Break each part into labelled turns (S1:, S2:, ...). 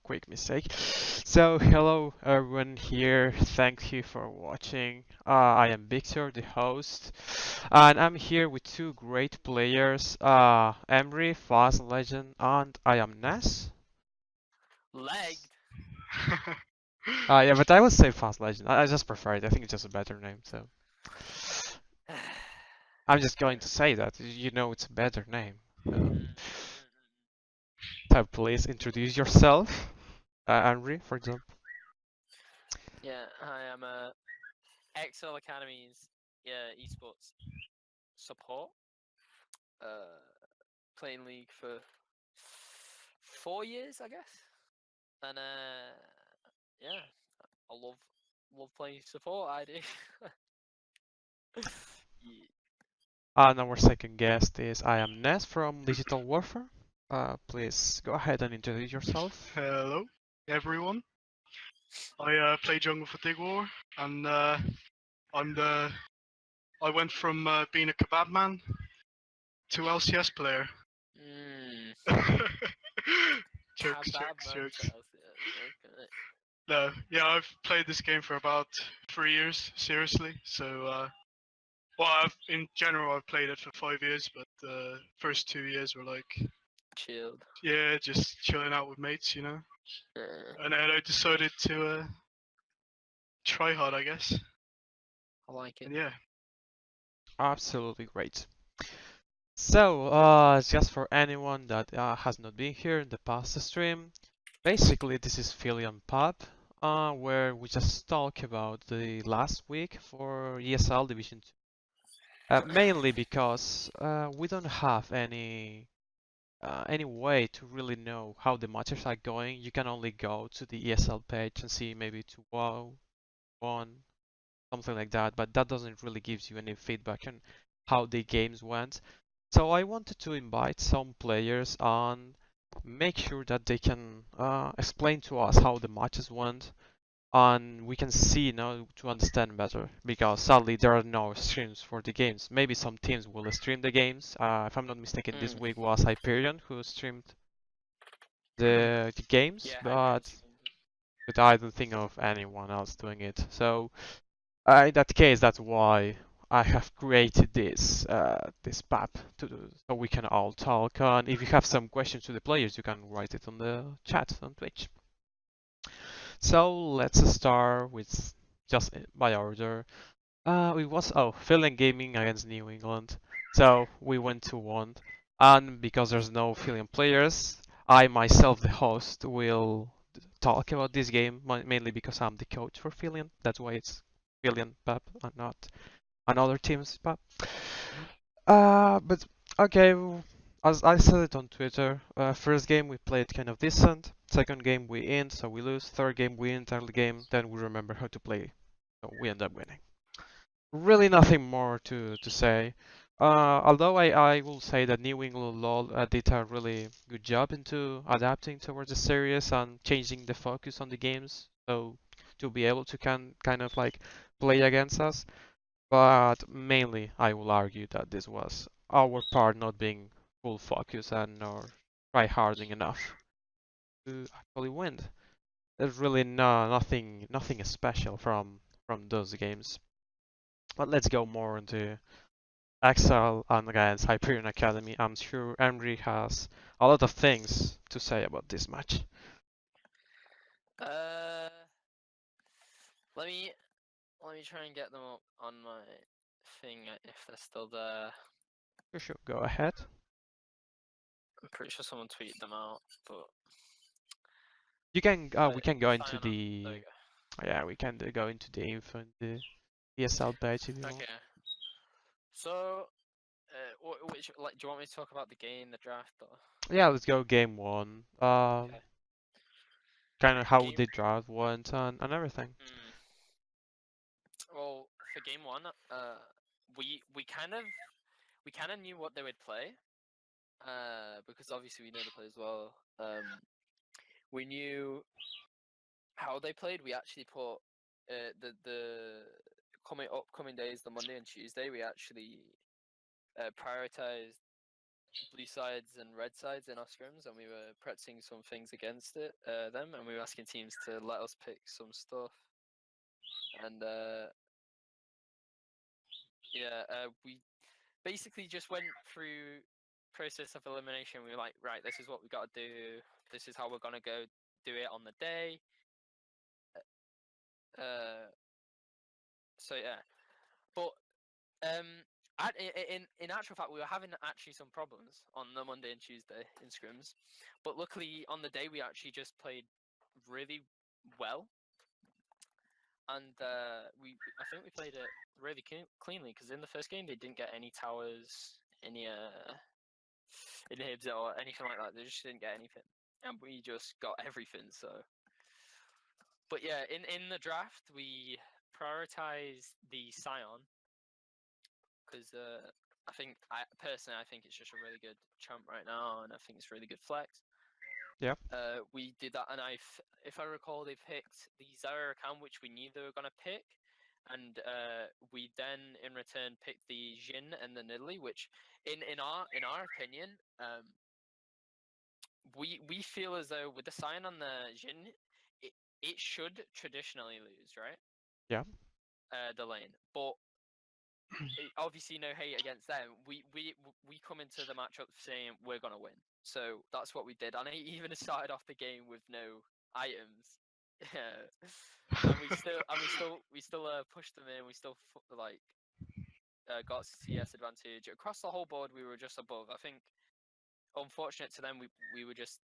S1: quick mistake. So, hello everyone here. Thank you for watching. I am Victor, the host, and I'm here with two great players, Emery, Fast Legend, and I am Ness.
S2: Lagged.
S1: Yeah, but I will say Fast Legend. I just prefer it. I think it's just a better name. So, I'm just going to say that. You know, it's a better name. So, so please introduce yourself, Emery, for example.
S2: Yeah, I am Excel Academy's esports support. Uh, Playing League for 4 years, I guess. And yeah, I love playing support. I do. Yeah.
S1: And our second guest is I am Ness from Digital Warfare. Please go ahead and introduce yourself.
S3: Hello, everyone. I play jungle for Dig War, and I'm the. I went from being a kebab man to LCS player.
S2: Mm,
S3: Jokes,
S2: Kebab
S3: jokes,
S2: man
S3: jokes.
S2: Chelsea. Okay.
S3: No, yeah, I've played this game for about 3 years, seriously. So, well, in general, I've played it for 5 years, but the first 2 years were like,
S2: Chilled.
S3: yeah, just chilling out with mates,
S2: Uh,
S3: And then I decided to try hard, I guess.
S2: I like it.
S3: And yeah.
S1: Absolutely great. So, just for anyone that has not been here in the past stream, basically this is Phelan PUB, where we just talk about the last week for ESL Division 2. Mainly because we don't have any way to really know how the matches are going. You can only go to the ESL page and see maybe 2-0, 1, something like that, but that doesn't really give you any feedback on how the games went. So I wanted to invite some players and make sure that they can explain to us how the matches went, and we can see now to understand better, because sadly there are no streams for the games. Maybe some teams will stream the games. If I'm not mistaken, this
S2: Mm.
S1: week was Hyperion who streamed the games,
S2: Yeah, Hyperion.
S1: but I don't think of anyone else doing it. So in that case, that's why I have created this map so we can all talk. And if you have some questions to the players, you can write it on the chat on Twitch. So let's start with just by order. It was Philly Gaming against New England. So we went to one, and because there's no Philly players, I myself, the host, will talk about this game mainly because I'm the coach for Philly. That's why it's Philly PUB and not another team's PUB. But okay, as I said it on Twitter, first game we played kind of decent. Second game we end, so we lose. Third game we end early game, then we remember how to play, so we end up winning. Really nothing more to say. Although I will say that New England LoL did a really good job into adapting towards the series and changing the focus on the games, so to be able to kind of like play against us. But mainly, I will argue that this was our part not being full focus and nor try harding enough to actually win. There's really nothing special from those games. But let's go more into Excel and against Hyperion Academy. I'm sure Emery has a lot of things to say about this match.
S2: Uh, let me try and get them up on my thing if they're still there.
S1: Sure, go ahead.
S2: I'm pretty sure someone tweeted them out, but
S1: You can we can go into
S2: Sayonara. There we
S1: the
S2: go.
S1: yeah, we can go into the info in the ESL page if you want.
S2: Okay. So, which do you want me to talk about the game, the draft, or?
S1: Yeah, let's go game one.
S2: Okay.
S1: Kind of how
S2: Game.
S1: the draft went and everything.
S2: Mm, well, for game one, we kind of knew what they would play, because obviously we know the players well. We knew how they played. We actually put the coming upcoming days, the Monday and Tuesday. We actually prioritized blue sides and red sides in our scrims, and we were practicing some things against them, and we were asking teams to let us pick some stuff. And we basically just went through process of elimination. We were like, right, this is what we got to do. This is how we're gonna go do it on the day. So yeah, but in actual fact, we were having actually some problems on the Monday and Tuesday in scrims, but luckily on the day we actually just played really well, and I think we played it really cleanly, because in the first game they didn't get any towers, any inhibs or anything like that. They just didn't get anything, and we just got everything. So, but yeah, in the draft we prioritized the Scion, because I think it's just a really good champ right now, and I think it's really good flex.
S1: Yeah.
S2: We did that, and if I recall, they picked the Zyra account, which we knew they were gonna pick, and we then in return picked the Jhin and the Nidalee, which in our opinion, we feel as though with the Scion on the Jhin, it should traditionally lose, right?
S1: Yeah.
S2: The lane, but obviously no hate against them. We come into the matchup saying we're gonna win, so that's what we did. And I even started off the game with no items, and we still pushed them in. We still got CS advantage across the whole board. We were just above. I think, unfortunate to them, we were just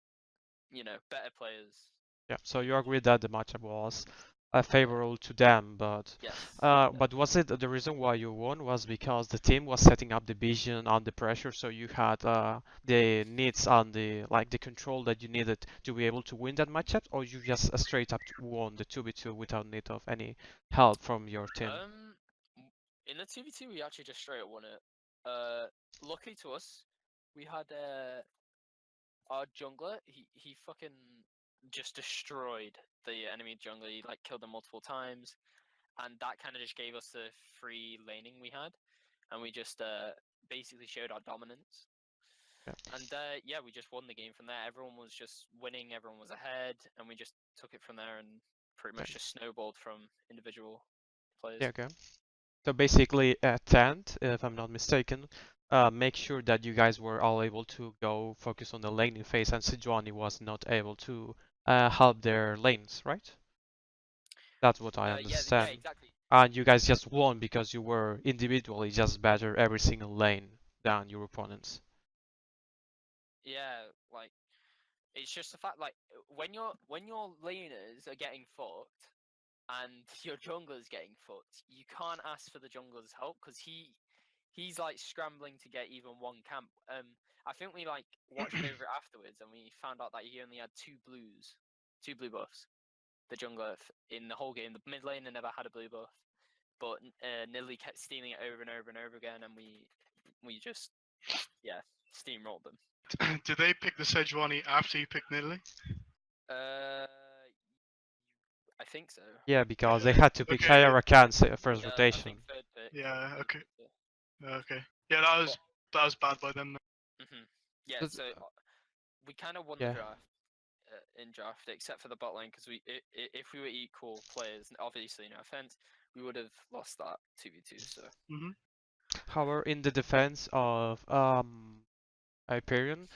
S2: better players.
S1: Yeah. So you agree that the matchup was favorable to them, but
S2: Yes.
S1: but was it the reason why you won was because the team was setting up the vision under pressure, so you had the needs and the control that you needed to be able to win that matchup, or you just straight up won the 2v2 without need of any help from your team?
S2: In the 2v2 we actually just straight up won it. Luckily to us, we had our jungler. He fucking just destroyed the enemy jungler. He killed them multiple times, and that kind of just gave us the free laning we had, and we just basically showed our dominance.
S1: Yeah.
S2: And yeah, we just won the game from there. Everyone was just winning. Everyone was ahead, and we just took it from there and pretty much just snowballed from individual players.
S1: Yeah. Okay. So basically, at 10th, if I'm not mistaken, make sure that you guys were all able to go focus on the laning phase, and Sejuani was not able to help their lanes, right? That's what I
S2: Yeah,
S1: understand.
S2: exactly.
S1: And you guys just won because you were individually just better every single lane than your opponents.
S2: Yeah, it's just the fact when your laners are getting fucked and your jungler's getting fucked, you can't ask for the jungler's help, because he's scrambling to get even one camp. I think we watched over it afterwards, and we found out that he only had two blue buffs. The jungler in the whole game, the mid laner never had a blue buff, but Nidalee kept stealing it over and over and over again, and we just steamrolled them.
S3: Did they pick the Sejuani after you picked Nidalee?
S2: I think so.
S1: Yeah, because they had to pick higher accounts first
S2: I
S1: rotation.
S2: think third pick.
S3: Yeah. Okay. Okay. Yeah, that was bad by them.
S2: Yeah,
S1: But-
S2: so we kind of won
S1: Yeah.
S2: the draft in draft, except for the bot lane, because if we were equal players, obviously no offense, we would have lost that 2v2. So
S1: However, in the defense of Hyperion,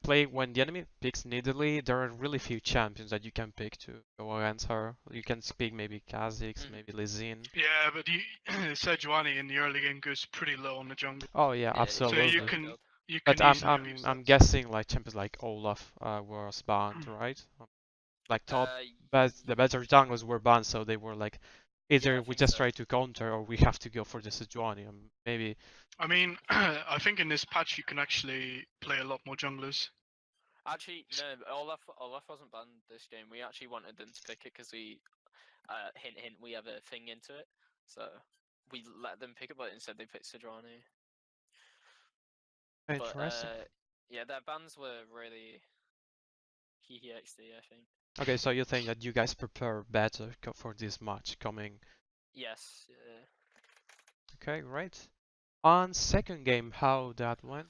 S1: playing when the enemy picks Nidalee, there are really few champions that you can pick to go against her. You can pick maybe Kha'Zix, maybe Lizine.
S3: yeah, but Sejuani in the early game goes pretty low on the jungle.
S1: Oh yeah, absolutely.
S3: So you can
S1: But
S3: easily abuse
S1: I'm
S3: that.
S1: guessing like champions like Olaf was banned, right? Like top the better junglers were banned, so they were like either we just try to counter or we have to go for the Sejuani. Maybe.
S3: I mean, I think in this patch you can actually play a lot more junglers.
S2: Actually, no, Olaf wasn't banned this game. We actually wanted them to pick it because we, hint hint, we have a thing into it, so we let them pick it, but instead they picked Sejuani.
S1: Interesting.
S2: But yeah, their bans were really XD, I think.
S1: Okay, so you think that you guys prepare better for this match coming?
S2: Yes. Yeah.
S1: Okay, right. On second game, how that went?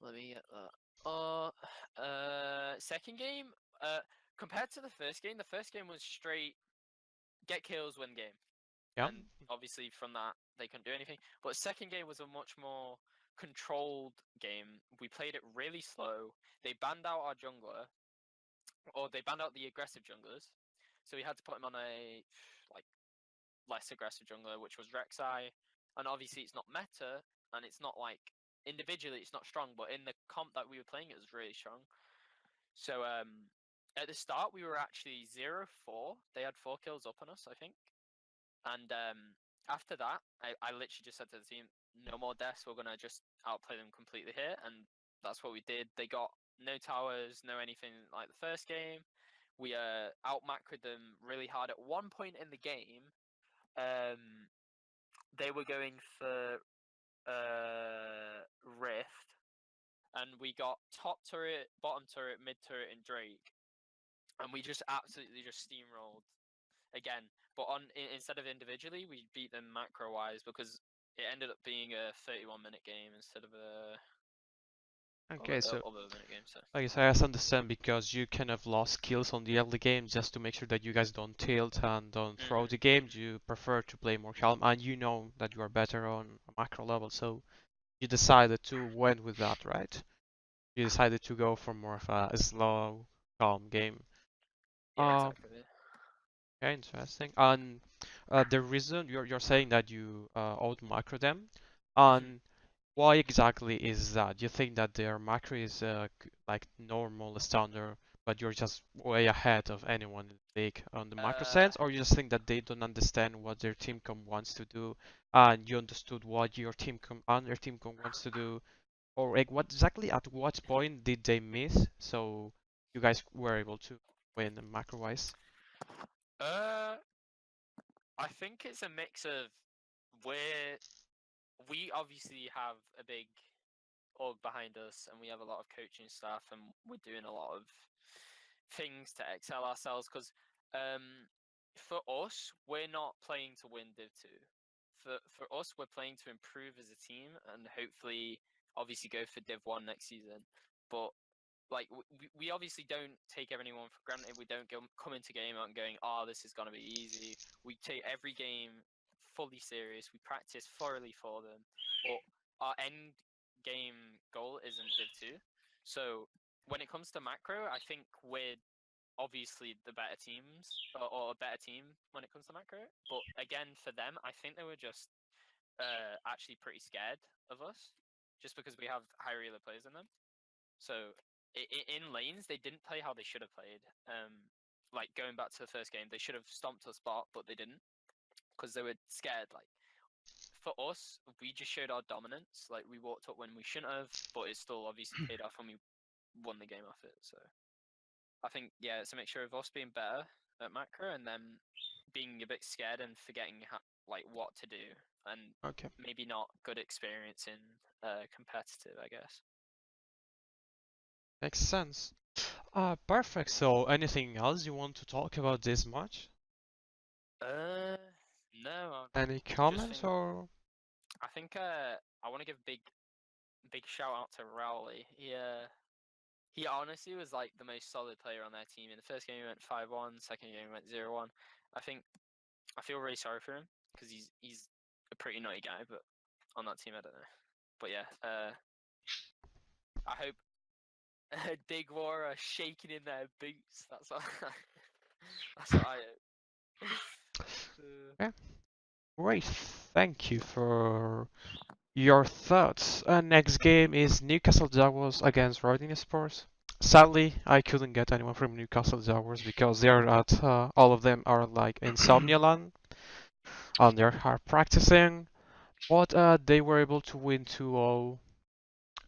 S2: Let me get that. Second game, compared to the first game was straight get kills, win game.
S1: Yeah.
S2: And obviously from that they couldn't do anything. But second game was a much more controlled game. We played it really slow. They banned out our jungler, or they banned out the aggressive junglers. So we had to put him on a like less aggressive jungler, which was Rek'Sai. And obviously it's not meta, and it's not like individually it's not strong, but in the comp that we were playing it was really strong. So at the start we were actually 0-4. They had 4 kills up on us, I think. And after that, I literally just said to the team, no more deaths. We're gonna just outplay them completely here, and that's what we did. They got no towers, no anything like the first game. We out macroed them really hard. At one point in the game, they were going for Rift, and we got top turret, bottom turret, mid turret, and Drake, and we just absolutely just steamrolled again. But instead of individually, we beat them macro wise because it ended up being a 31-minute game instead of a
S1: Okay, so
S2: other minute game. So
S1: I guess I just understand because you kind of lost kills on the early game just to make sure that you guys don't tilt and don't throw the game. You prefer to play more calm, and you know that you are better on a macro level, so you decided to went with that, right? You decided to go for more of a slow, calm game.
S2: yeah, exactly.
S1: Okay, interesting. And the reason you're saying that you out macro them, and why exactly is that? You think that their macro is like normal, standard, but you're just way ahead of anyone in the league on the macro sense, or you just think that they don't understand what their team com wants to do, and you understood what your team com and their team com wants to do, or like what exactly at what point did they miss so you guys were able to win macro wise?
S2: I think it's a mix of where we obviously have a big org behind us, and we have a lot of coaching staff, and we're doing a lot of things to excel ourselves. Because for us, we're not playing to win Div 2. For us, we're playing to improve as a team, and hopefully, obviously, go for Div 1 next season. But like we obviously don't take anyone for granted. We don't come into game out and going, oh, this is gonna be easy. We take every game fully serious. We practice thoroughly for them. But our end game goal isn't Div 2. So when it comes to macro, I think we're obviously the better teams, or a better team when it comes to macro. But again, for them, I think they were just actually pretty scared of us, just because we have high reeler players in them. So in lanes, they didn't play how they should have played. Like going back to the first game, they should have stomped us spot, but they didn't because they were scared. Like for us, we just showed our dominance. Like we walked up when we shouldn't have, but it still obviously paid off when we won the game off it. So I think it's a mixture of us being better at macro and then being a bit scared and forgetting like what to do, and
S1: Okay.
S2: maybe not good experience in competitive, I guess.
S1: Makes sense. Perfect. So, anything else you want to talk about this much?
S2: No,
S1: Any
S2: just
S1: comments
S2: think.
S1: or?
S2: I think I want to give big shout out to Rowley. He honestly was like the most solid player on their team. In the first game he went 5-1, second game he went 0-1. I feel really sorry for him because he's a pretty naughty guy, but on that team I don't know. But yeah, I hope Dig War are shaking in their boots. That's what that's what I hope.
S1: Yeah. Great. Thank you for your thoughts. Next game is Newcastle Jaguars against Riding Sports. Sadly, I couldn't get anyone from Newcastle Jaguars because they're at all of them are like Insomnia Land and they're hard practicing. But they were able to win 2-0.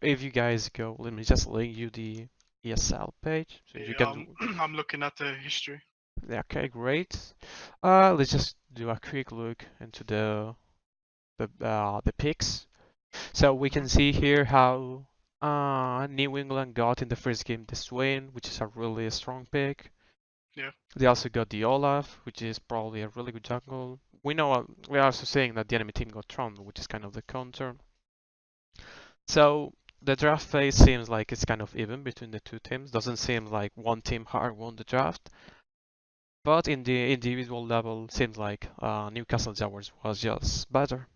S1: If you guys go, let me just link you the ESL page so you
S3: Yeah,
S1: can.
S3: I'm looking at the history.
S1: Yeah, okay, great. Let's just do a quick look into the picks. So we can see here how New England got in the first game the Swain, which is a really strong pick.
S3: Yeah.
S1: They also got the Olaf, which is probably a really good jungle. We know we're also saying that the enemy team got Tron, which is kind of the counter. So the draft phase seems like it's kind of even between the two teams. Doesn't seem like one team hard won the draft. But in the individual level, seems like Newcastle Jaguars was just better.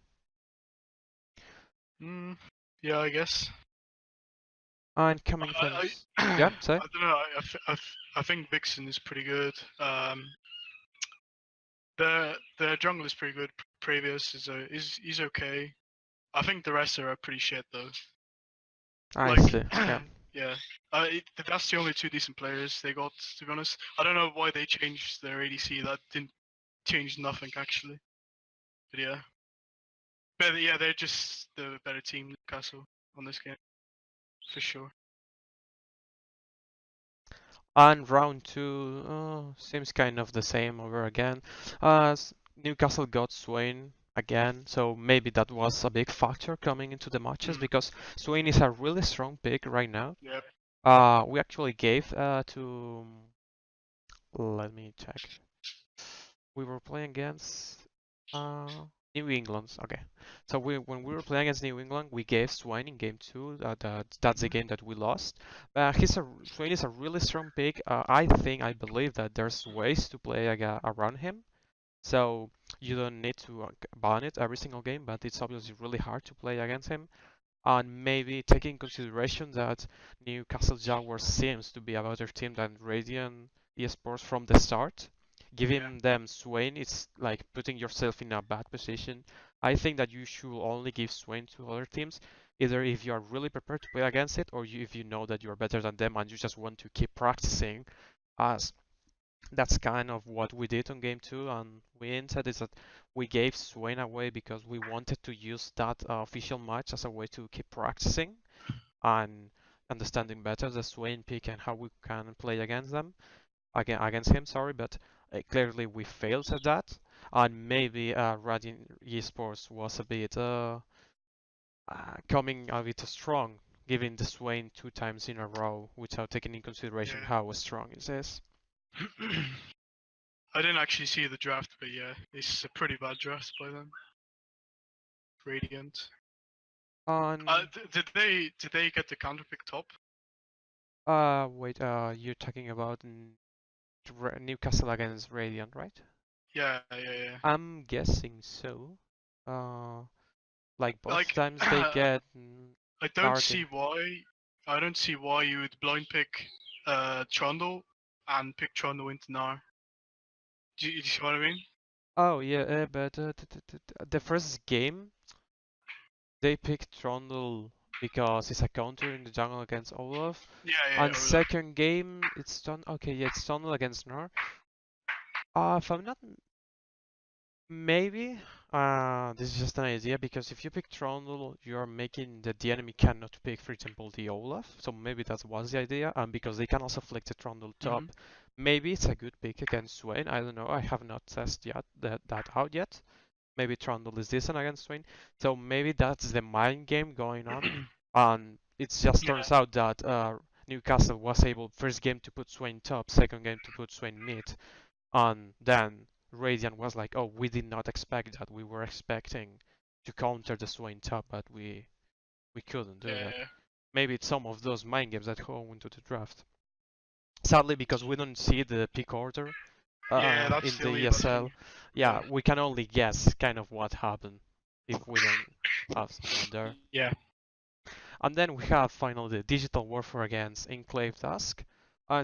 S3: Yeah, I guess.
S1: And coming from
S3: I
S1: yeah, say
S3: don't know. I think Vixen is pretty good. The jungle is pretty good. Previous is okay. I think the rest are pretty shit though.
S1: I
S3: Like,
S1: see. Yeah.
S3: yeah. That's the only two decent players they got. To be honest, I don't know why they changed their ADC. That didn't change nothing actually. But yeah. But yeah, they're just the better team, Newcastle, on this game for sure.
S1: And round two seems kind of the same over again. Uh, Newcastle got Swain again, so maybe that was a big factor coming into the matches because Swain is a really strong pick right now.
S3: Yep.
S1: We actually gave to. Let me check. We were playing against New England. Okay, so when we were playing against New England, we gave Swain in game two. That's the game that we lost. Swain is a really strong pick. I believe that there's ways to play around him. So you don't need to ban it every single game, but it's obviously really hard to play against him. And maybe taking consideration that Newcastle Jaguars seems to be a better team than Radiant Esports from the start, giving them Swain is like putting yourself in a bad position. I think that you should only give Swain to other teams, either if you are really prepared to play against it, or if you know that you are better than them and you just want to keep practicing. As that's kind of what we did on game two, and we hinted is that we gave Swain away because we wanted to use that official match as a way to keep practicing and understanding better the Swain pick and how we can play against them, against him. Sorry, but clearly we failed at that, and maybe Radiant Esports was a bit coming a bit strong, giving the Swain 2 times in a row without taking in consideration how strong it is.
S3: I didn't actually see the draft, but yeah, it's a pretty bad draft by them. Radiant.
S1: On
S3: Did they get the counter pick top?
S1: wait, you're talking about Newcastle against Radiant, right?
S3: Yeah.
S1: I'm guessing so. Like both
S3: Like,
S1: times they get
S3: I don't
S1: target.
S3: see why. I don't see why you would blind pick Trundle and pick Trundle into Gnar. Do you see what I mean?
S1: Oh yeah, but the first game they picked Trundle because it's a counter in the jungle against Olaf.
S3: Yeah.
S1: And
S3: Olaf.
S1: second game it's done. Okay, yeah, it's Trundle against Gnar. If I'm not maybe this is just an idea because if you pick Trundle, you're making the enemy cannot pick, for example, the Olaf. So maybe that was the idea, and because they can also flick the Trundle top, maybe it's a good pick against Swain. I don't know. I have not tested that out yet. Maybe Trundle is decent against Swain. So maybe that's the mind game going on, and it just turns out that Newcastle was able first game to put Swain top, second game to put Swain mid, and then Radiant was like, oh, we did not expect that. We were expecting to counter the Swain top, but we couldn't do that. Maybe it's some of those mind games that go into the draft. Sadly, because we don't see the pick order in the ESL, we can only guess kind of what happened if we don't have someone there.
S3: Yeah.
S1: And then we have finally the Digital Warfare against Enclave Task.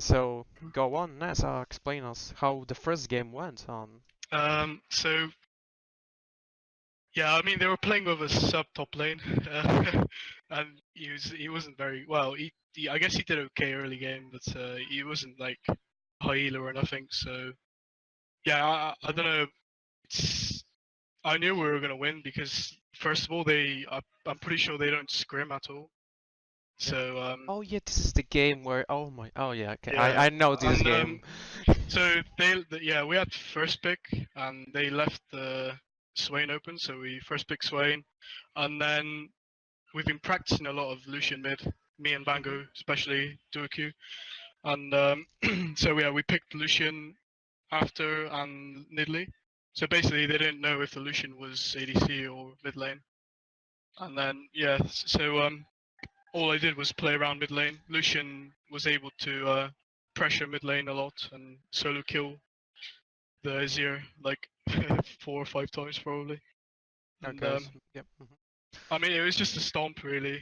S1: So go on, Nessa, explain us how the first game went on.
S3: So yeah, I mean they were playing with a sub top lane, and he wasn't very well. I guess he did okay early game, but he wasn't like high healer or nothing. So yeah, I don't know. I knew we were gonna win because first of all I'm pretty sure they don't scrim at all. So
S1: oh yeah, this is the game where okay, I know this game.
S3: So we had first pick and they left the Swain open, so we first pick Swain, and then we've been practicing a lot of Lucian mid, me and Bango especially duo Q, and so yeah we picked Lucian after and Nidalee. So basically they didn't know if the Lucian was ADC or mid lane, and then yeah so all I did was play around mid lane. Lucian was able to pressure mid lane a lot and solo kill the Azir like 4 or 5 times probably. And
S1: Okay. Yep.
S3: I mean, it was just a stomp really.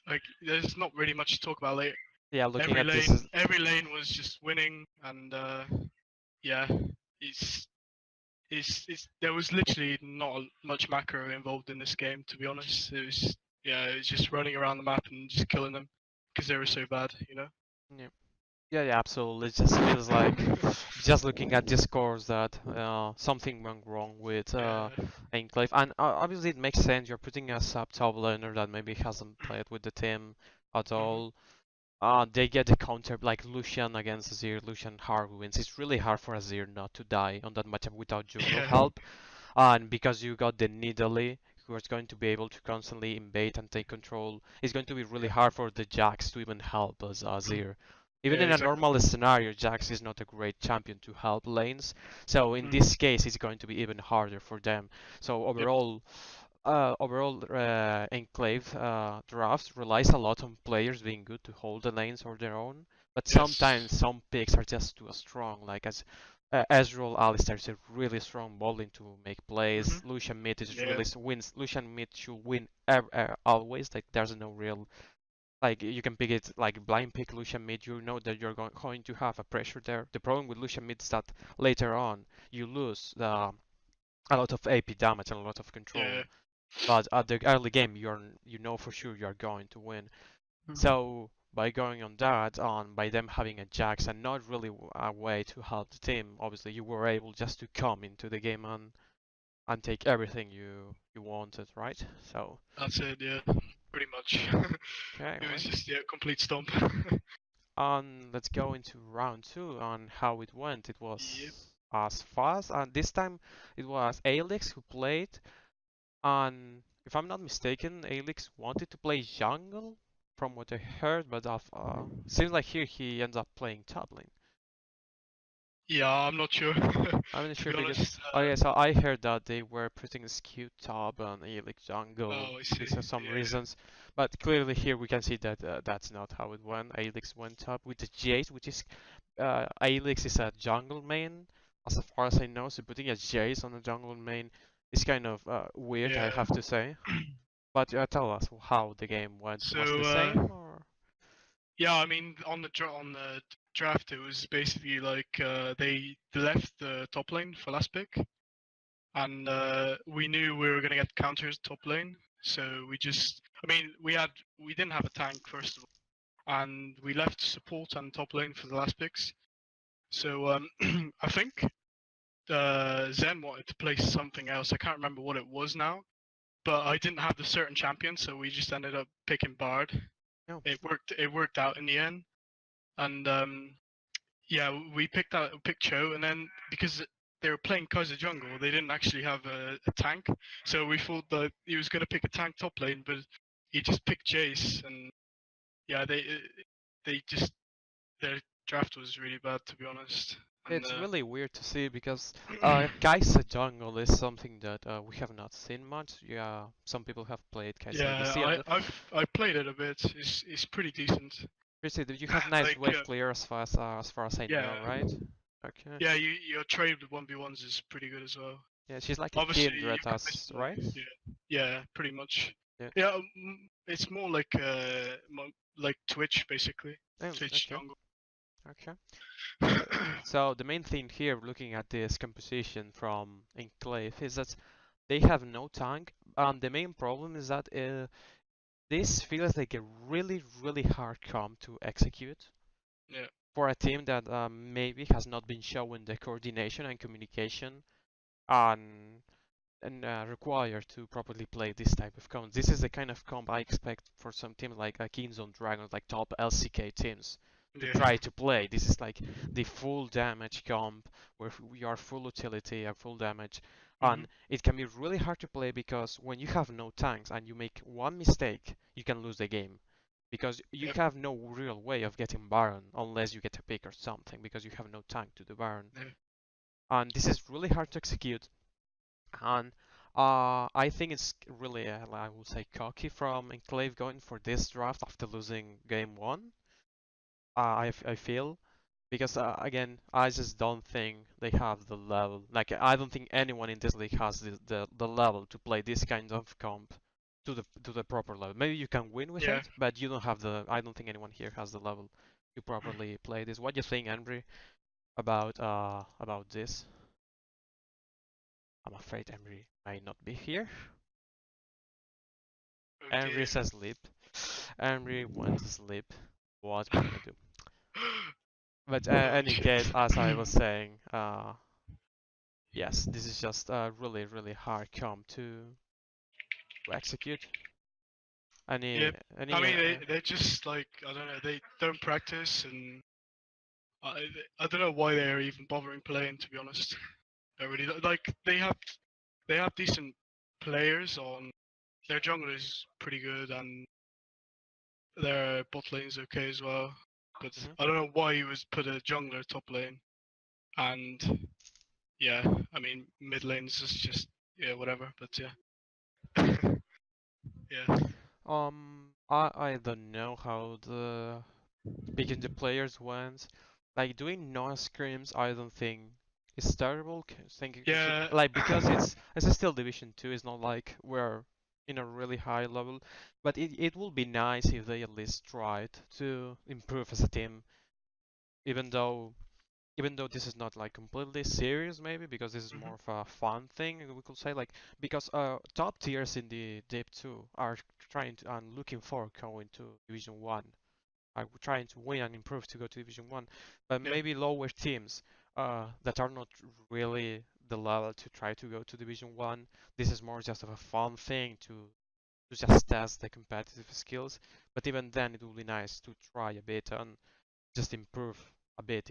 S3: Like, there's not really much to talk about. Like,
S1: Yeah, looking
S3: every
S1: at this,
S3: lane, every lane was just winning, and yeah, it's there was literally not much macro involved in this game, to be honest. It was it was just running around the map and just killing them because they were so bad, you know.
S1: yeah, yeah, absolutely. It just feels like just looking at the scores that something went wrong with
S3: Yeah.
S1: Enclave, and obviously it makes sense. You're putting a sub top laner that maybe hasn't played with the team at
S3: Mhm.
S1: all. They get the counter like Lucian against Azir. Lucian hard wins. It's really hard for Azir not to die on that matchup without jungle
S3: Yeah.
S1: help. And because you got the Nidalee, who is going to be able to constantly invade and take control, it's going to be really
S3: Yeah.
S1: hard for the Jax to even help us Azir. Even
S3: Yeah.
S1: in a
S3: Exactly.
S1: normal scenario, Jax is not a great champion to help lanes. So in
S3: Mhm.
S1: this case, it's going to be even harder for them. So
S3: Yep.
S1: overall, Enclave draft relies a lot on players being good to hold the lanes or their own. But
S3: Yes.
S1: sometimes some picks are just too strong, like as Ezreal Alistar is a really strong bowling to make plays.
S3: Mhm.
S1: Lucian mid is
S3: Yeah.
S1: really wins. Lucian mid should win always. Like there's no real like you can pick it like blind pick Lucian mid. You know that you're going to have a pressure there. The problem with Lucian mid is that later on you lose a lot of AP damage and a lot of
S3: Yeah.
S1: control. But at the early game, you know for sure you're going to win.
S3: Mhm.
S1: So by going on that, on by them having a Jax and not really a way to help the team, obviously you were able just to come into the game and take everything you wanted, right? So
S3: That's it. Yeah. Pretty much.
S1: okay,
S3: It was
S1: right.
S3: just complete stomp.
S1: Let's go into round two on how it went. It
S3: Yep.
S1: was as fast, and this time it was Alex who played. And if I'm not mistaken, Alex wanted to play jungle, from what I heard, but seems like here he ends up playing top lane.
S3: Yeah, I'm not sure.
S1: I'm not
S3: To
S1: sure
S3: be
S1: because
S3: honest.
S1: okay, so I heard that they were putting skew top on Alex jungle
S3: Oh, I see.
S1: because of some
S3: Yeah.
S1: reasons, but clearly here we can see that that's not how it went. Alex went top with the Jace, which is Alex is a jungle main, as far as I know. So putting a Jace on a jungle main is kind of weird, I
S3: Yeah.
S1: have to say. But tell us how the game went. Was the
S3: So
S1: same or?
S3: yeah, I mean on the draft it was basically like they left the top lane for last pick, and we knew we were gonna get counters top lane, so we just I mean we didn't have a tank first of all, and we left support and top lane for the last picks. So I think Zen wanted to play something else. I can't remember what it was now, but I didn't have the certain champion, so we just ended up picking Bard.
S1: No.
S3: It worked out in the end, and yeah, we picked Cho, and then because they were playing Kaiser jungle, they didn't actually have a tank, so we thought that he was gonna pick a tank top lane, but he just picked Jace, and yeah, they just their draft was really bad, to be honest, and
S1: It's really weird to see because Kai'Sa jungle is something that we have not seen much. Yeah, some people have played Kai'Sa
S3: yeah,
S1: ADC and
S3: I played it a bit. It's pretty decent.
S1: Seriously, you have nice
S3: Like
S1: wave clear as far as I know,
S3: yeah,
S1: right? Okay.
S3: yeah, your trade with 1v1s is pretty good as well.
S1: Yeah, she's like a
S3: Obviously, you
S1: kindred
S3: can miss
S1: us,
S3: the
S1: right?
S3: yeah, pretty much.
S1: Yeah.
S3: Yeah, it's more like like Twitch basically.
S1: Oh,
S3: Twitch
S1: okay.
S3: jungle.
S1: Okay. So the main thing here, looking at this composition from Enclave, is that they have no tank. The main problem is that this feels like a really hard comp to execute
S3: Yeah,
S1: for a team that maybe has not been showing the coordination and communication and required to properly play this type of comp. This is the kind of comp I expect for some teams like Kings on Dragons, like top LCK teams, to
S3: yeah.
S1: try to play. This is like the full damage comp where we are full utility and full damage.
S3: Mhm.
S1: And it can be really hard to play because when you have no tanks and you make one mistake, you can lose the game. Because you
S3: Yep.
S1: have no real way of getting Baron unless you get a pick or something, because you have no tank to the Baron.
S3: Yeah.
S1: And this is really hard to execute. And I think it's really, I would say, cocky from Enclave going for this draft after losing game one. I feel because again, I just don't think they have the level. Like I don't think anyone in this league has the level to play this kind of comp to the proper level. Maybe you can win with
S3: Yeah.
S1: it, but you don't have the. I don't think anyone here has the level to properly play this. What do you think, Henry, about this? I'm afraid Henry might not be here.
S3: Oh dear.
S1: Henry's asleep. Henry went to sleep. What we're gonna do? But
S3: Oh
S1: any
S3: shit.
S1: case, as I was saying, yes, this is just a really, really hard comp to execute.
S3: Yeah. I
S1: Any
S3: mean, they're just like, I don't know, they don't practice, and I I don't know why they're even bothering playing. To be honest, I really like they have decent players on. Their jungle is pretty good, and their bot lane's okay as well. But
S1: Mhm.
S3: I don't know why he was put a jungler top lane, and yeah, I mean mid lanes is just yeah whatever. But yeah, yeah,
S1: I don't know how the picking the players went. Like doing no scrims, I don't think is terrible.
S3: yeah,
S1: Like because it's still Division 2. It's not like we're in a really high level, but it would be nice if they at least tried to improve as a team, even though even though this is not like completely serious maybe because this is
S3: hmm
S1: more of a fun thing we could say like because top tiers in the Deep 2 are trying to and looking for going to Division 1 are trying to win and improve to go to Division 1 but
S3: yeah,
S1: maybe lower teams that are not really the level to try to go to Division 1 this is more just of a fun thing to just test the competitive skills but even then it would be nice to try a bit and just improve a bit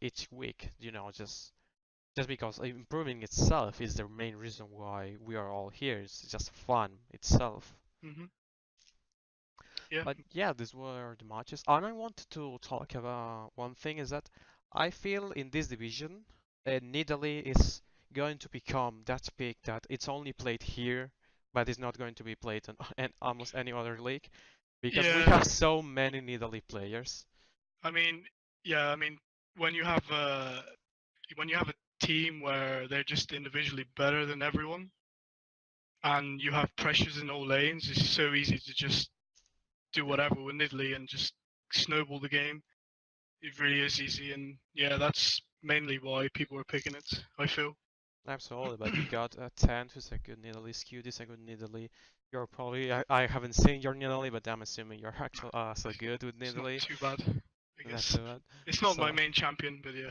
S1: each week. You know, just because improving itself is the main reason why we are all here. It's just fun itself.
S3: hmm yeah,
S1: But yeah, these were the matches. And I wanted to talk about one thing is that I feel in this division, Nidalee is going to become that peak that it's only played here, but it's not going to be played in almost any other league because we
S3: yeah.
S1: have so many Nidalee players.
S3: I mean, yeah, I mean when you have a team where they're just individually better than everyone, and you have pressures in all lanes, it's so easy to just do
S1: Yeah.
S3: whatever with Nidalee and just snowball the game. It really is easy, and yeah, that's mainly why people are picking it. I feel.
S1: Absolutely, but you got a 10 who's a good Nidalee, Skew is a good Nidalee. You're probably, I haven't seen your Nidalee, but I'm assuming you're actually so good with
S3: It's not
S1: Nidalee.
S3: too bad, I
S1: Not
S3: guess.
S1: too bad.
S3: It's not my
S1: Also,
S3: main champion, but yeah.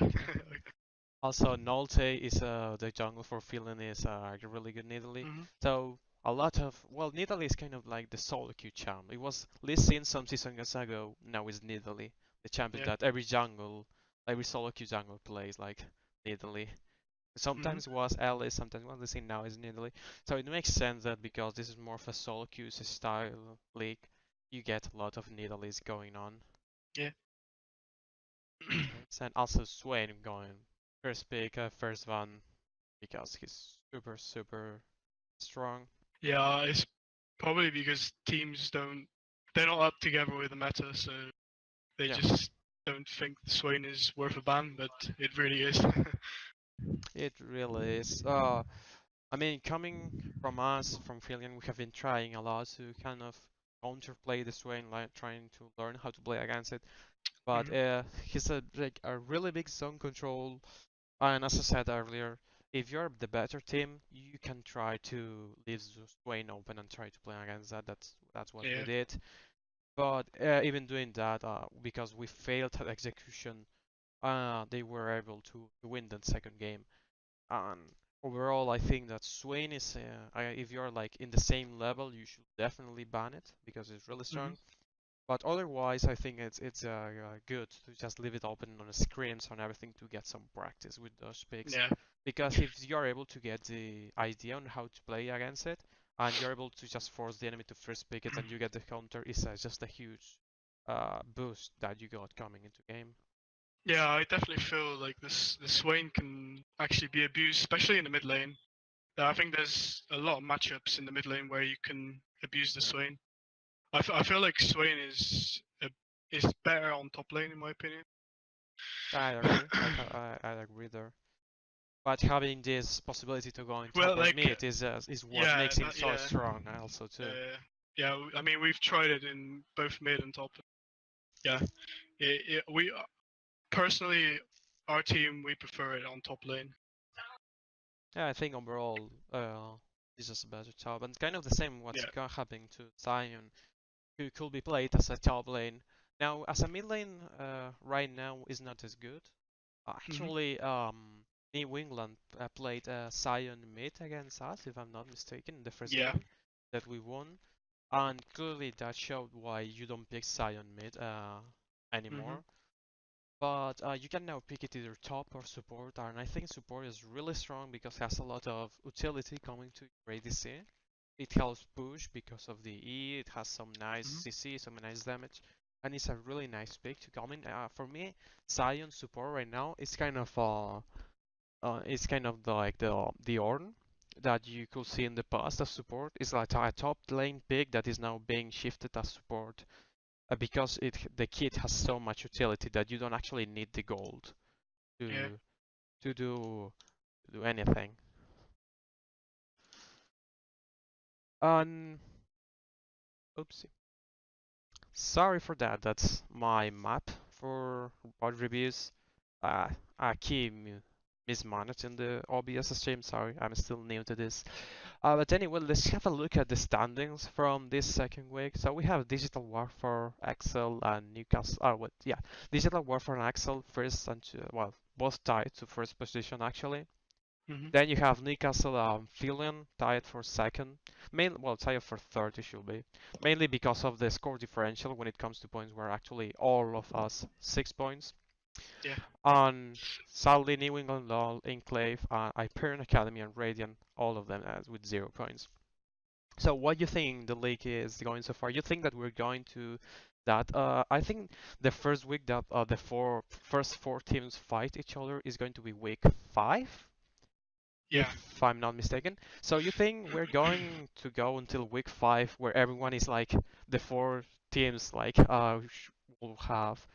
S1: also Nolte is the jungle for Phelan is a really good Nidalee.
S3: hmm
S1: So a lot of, well, Nidalee is kind of like the solo queue champ. It was Lee Sin some seasons ago, now it's Nidalee, the champion
S3: Yeah.
S1: that every solo queue jungle plays like Nidalee.
S3: hmm
S1: Sometimes was Alice, sometimes was the same now is in Italy. So it makes sense that because this is more of a solo queue style league, you get a lot of Nidalees going on.
S3: Yeah.
S1: And also Swain going first pick, first one, because he's super, super strong.
S3: Yeah, it's probably because they're not up together with the meta, so they
S1: Yeah,
S3: just don't think the Swain is worth a ban, but it really is.
S1: it really is. I mean, coming from us, from Philian, we have been trying a lot to kind of counterplay the Swain, like trying to learn how to play against it. But
S3: hmm
S1: he's a really big zone control, and as I said earlier, if you're the better team, you can try to leave Swain open and try to play against that. That's what we
S3: Yeah.
S1: did. But even doing that, because we failed at execution, they were able to win the second game. And overall, I think that Swain is, if you're like in the same level, you should definitely ban it because it's really
S3: hmm
S1: strong. But otherwise, I think it's good to just leave it open on the screens and everything to get some practice with those picks.
S3: Yeah.
S1: Because if you're able to get the idea on how to play against it, and you're able to just force the enemy to first pick it and you get the counter, it's just a huge boost that you got coming into game.
S3: Yeah, I definitely feel like the Swain can actually be abused, especially in the mid lane. I think there's a lot of matchups in the mid lane where you can abuse the Swain. I feel like Swain is better on top lane in my opinion.
S1: I agree. I agree there. But having this possibility to go in top
S3: Well,
S1: or
S3: like
S1: mid is what
S3: yeah,
S1: makes him so
S3: yeah,
S1: strong also too.
S3: yeah. I mean, we've tried it in both mid and top. Yeah, we personally, our team, we prefer it on top lane.
S1: Yeah, I think overall, this is a better top, and kind of the same what's
S3: Yeah.
S1: happening to Zion, who could be played as a top lane. Now, as a mid lane, right now is not as good.
S3: Mhm.
S1: Actually, New England played Zion mid against us, if I'm not mistaken, in the first
S3: Yeah.
S1: game that we won, and clearly that showed why you don't pick Zion mid
S3: Mhm.
S1: anymore. But you can now pick it either top or support, and I think support is really strong because it has a lot of utility coming to your ADC. It helps push because of the E, it has some nice
S3: Mhm.
S1: CC, some nice damage, and it's a really nice pick to come in. For me, Zion support right now is kind of it's kind of like the Ornn that you could see in the past as support. It's like a top lane pick that is now being shifted as support because the kit has so much utility that you don't actually need the gold
S3: Yeah.
S1: to to do anything. Um, oopsie. Sorry for that. That's my map for bot reviews. Uh, I keep mismanaging the OBS stream. Sorry, I'm still new to this. But anyway, let's have a look at the standings from this second week. So we have Digital Warfare, Excel, and Newcastle. Oh, what? Yeah, Digital Warfare and Excel first and well, both tied to first position actually.
S3: Mhm.
S1: Then you have Newcastle, Phelan tied for second. Well, tied for third it should be. Mainly because of the score differential when it comes to points. We're actually all of us 6 points.
S3: Yeah.
S1: On sadly, New England Law, Enclave, Hyperion Academy, and Radiant, all of them with 0 points. So what do you think the league is going so far? You think that we're going to that? I think the first week that the first four teams fight each other is going to be week 5,
S3: Yeah.
S1: if I'm not mistaken. So you think we're going to go until week 5 where everyone is like the four teams like will have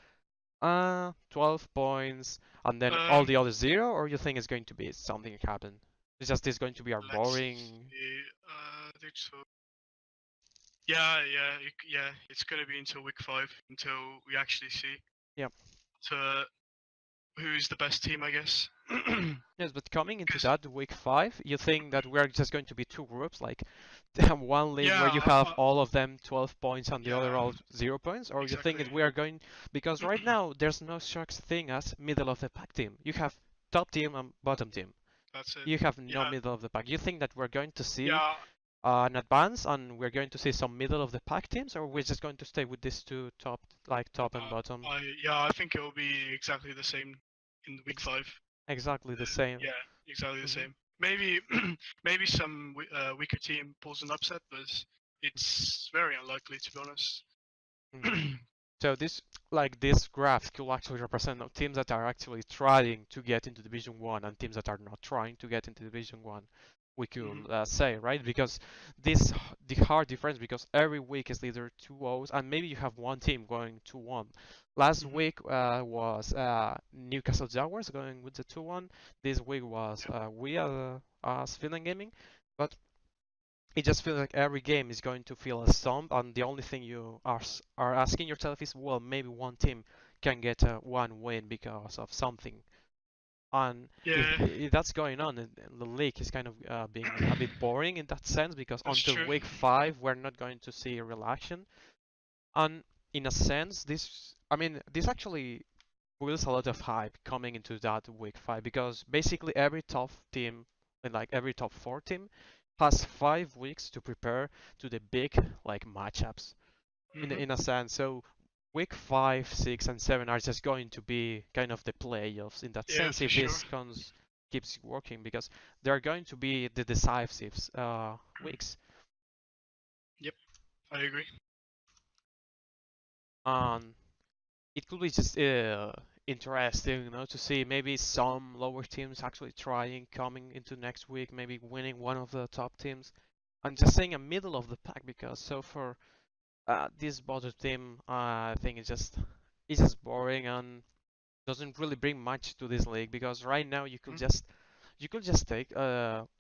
S1: 12 points and then all
S3: Um.
S1: the other 0, or you think it's going to be something happen? It's just this going to be a
S3: Let's
S1: boring.
S3: see. I think so. Yeah. Yeah. Yeah. It's gonna be until week 5 until we actually see.
S1: Yeah.
S3: To who's the best team, I guess.
S1: Yes, but coming into
S3: 'Cause-
S1: that week 5, you think that we're just going to be two groups, like one league where
S3: yeah.
S1: you have all of them 12 points and the other
S3: Yeah.
S1: all 0 points, or you think
S3: Exactly.
S1: that we are going because right now there's no such thing as middle of the pack team. You have top team and bottom team.
S3: That's it.
S1: You have no
S3: Yeah.
S1: middle of the pack. You think that we're going to see
S3: Yeah.
S1: an advance and we're going to see some middle of the pack teams, or we're just going to stay with these two top, like top and bottom?
S3: I think it will be exactly the same in week
S1: Ex
S3: 5.
S1: exactly the same.
S3: Yeah, exactly the
S1: Hmm.
S3: same. Maybe maybe some weaker team pulls an upset, but it's very unlikely to be honest.
S1: Hmm. So this graph could actually represent teams that are actually trying to get into Division 1 and teams that are not trying to get into Division 1, we
S3: Mhm.
S1: could say, right? Because the hard difference, because every week is either 2-0s and maybe you have one team going 2-1. Last
S3: Mhm.
S1: week was Newcastle Jaguars going with the 2-1. This week was
S3: Yeah.
S1: we as Finland Gaming. But it just feels like every game is going to feel a stomp, and the only thing you are asking yourself is, well, maybe one team can get one win because of something. And
S3: Yeah.
S1: if that's going on, the league is kind of being a bit boring in that sense because
S3: That's
S1: until
S3: true.
S1: week 5 we're not going to see real action. And in a sense, this actually builds a lot of hype coming into that week 5 because basically every top team, and like every top 4 team, has 5 weeks to prepare to the big like matchups
S3: Mhm.
S1: in a sense. So week 5, 6, and 7 are just going to be kind of the playoffs in that
S3: Yeah,
S1: sense
S3: for
S1: if
S3: sure.
S1: this keeps working because they're going to be the decisive weeks.
S3: Yep, I agree.
S1: And it could be just interesting, to see maybe some lower teams actually trying coming into next week, maybe winning one of the top teams, and just saying a middle of the pack because so far this bottom team, I think it's just boring and doesn't really bring much to this league because right now you could just take